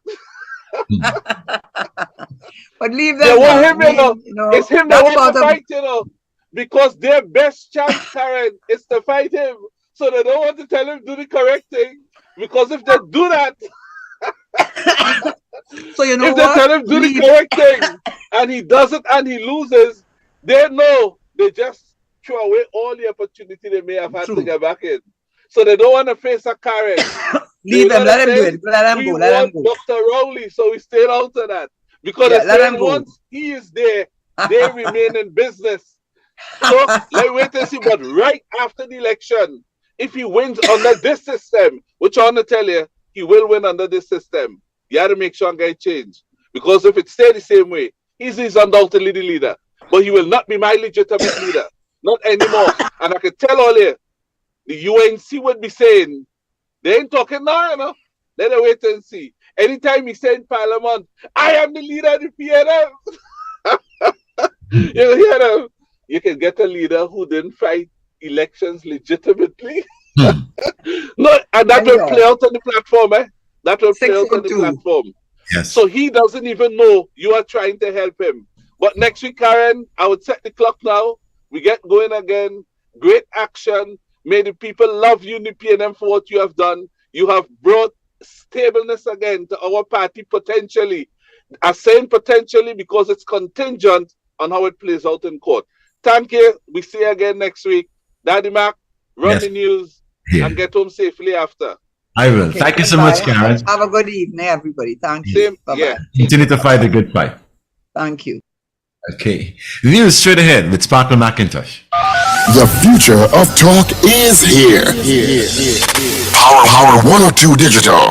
But leave them. It's him that wants to fight, because their best chance, Karen, is to fight him. So they don't want to tell him do the correct thing, because if they do that, so if they tell him do the correct thing and he does it and he loses, they know they just throw away all the opportunity they may have had to get back in. So they don't want to face a Karen. Leave them, let him do it. Let him go. Dr. Rowley, so we stayed out of that. Because once he is there, they remain in business. So let's wait and see. But right after the election, if he wins under this system, which I want to tell you, he will win under this system. You have to make sure and get change. Because if it stays the same way, he's undoubtedly the leader. But he will not be my legitimate leader. Not anymore. And I can tell all you, the UNC would be saying, they ain't talking now, Let us wait and see. Anytime he say in Parliament, I am the leader of the PNM. You hear them? You can get a leader who didn't fight elections legitimately. No, and that will play out on the platform, That will play out on the platform. Yes. So he doesn't even know you are trying to help him. But next week, Karen, I would set the clock now. We get going again. Great action. May the people love you in the PNM for what you have done. You have brought stableness again to our party potentially. I'm saying potentially because it's contingent on how it plays out in court. Thank you. We see you again next week. Daddy Mac, run the news and get home safely after. I will. Okay, thank you so much, Karen. Have a good evening, everybody. Thank you. Bye-bye. Continue to fight the good fight. Thank you. Okay. News straight ahead with Sparkle McIntosh. The future of talk is here. Power 102 Digital.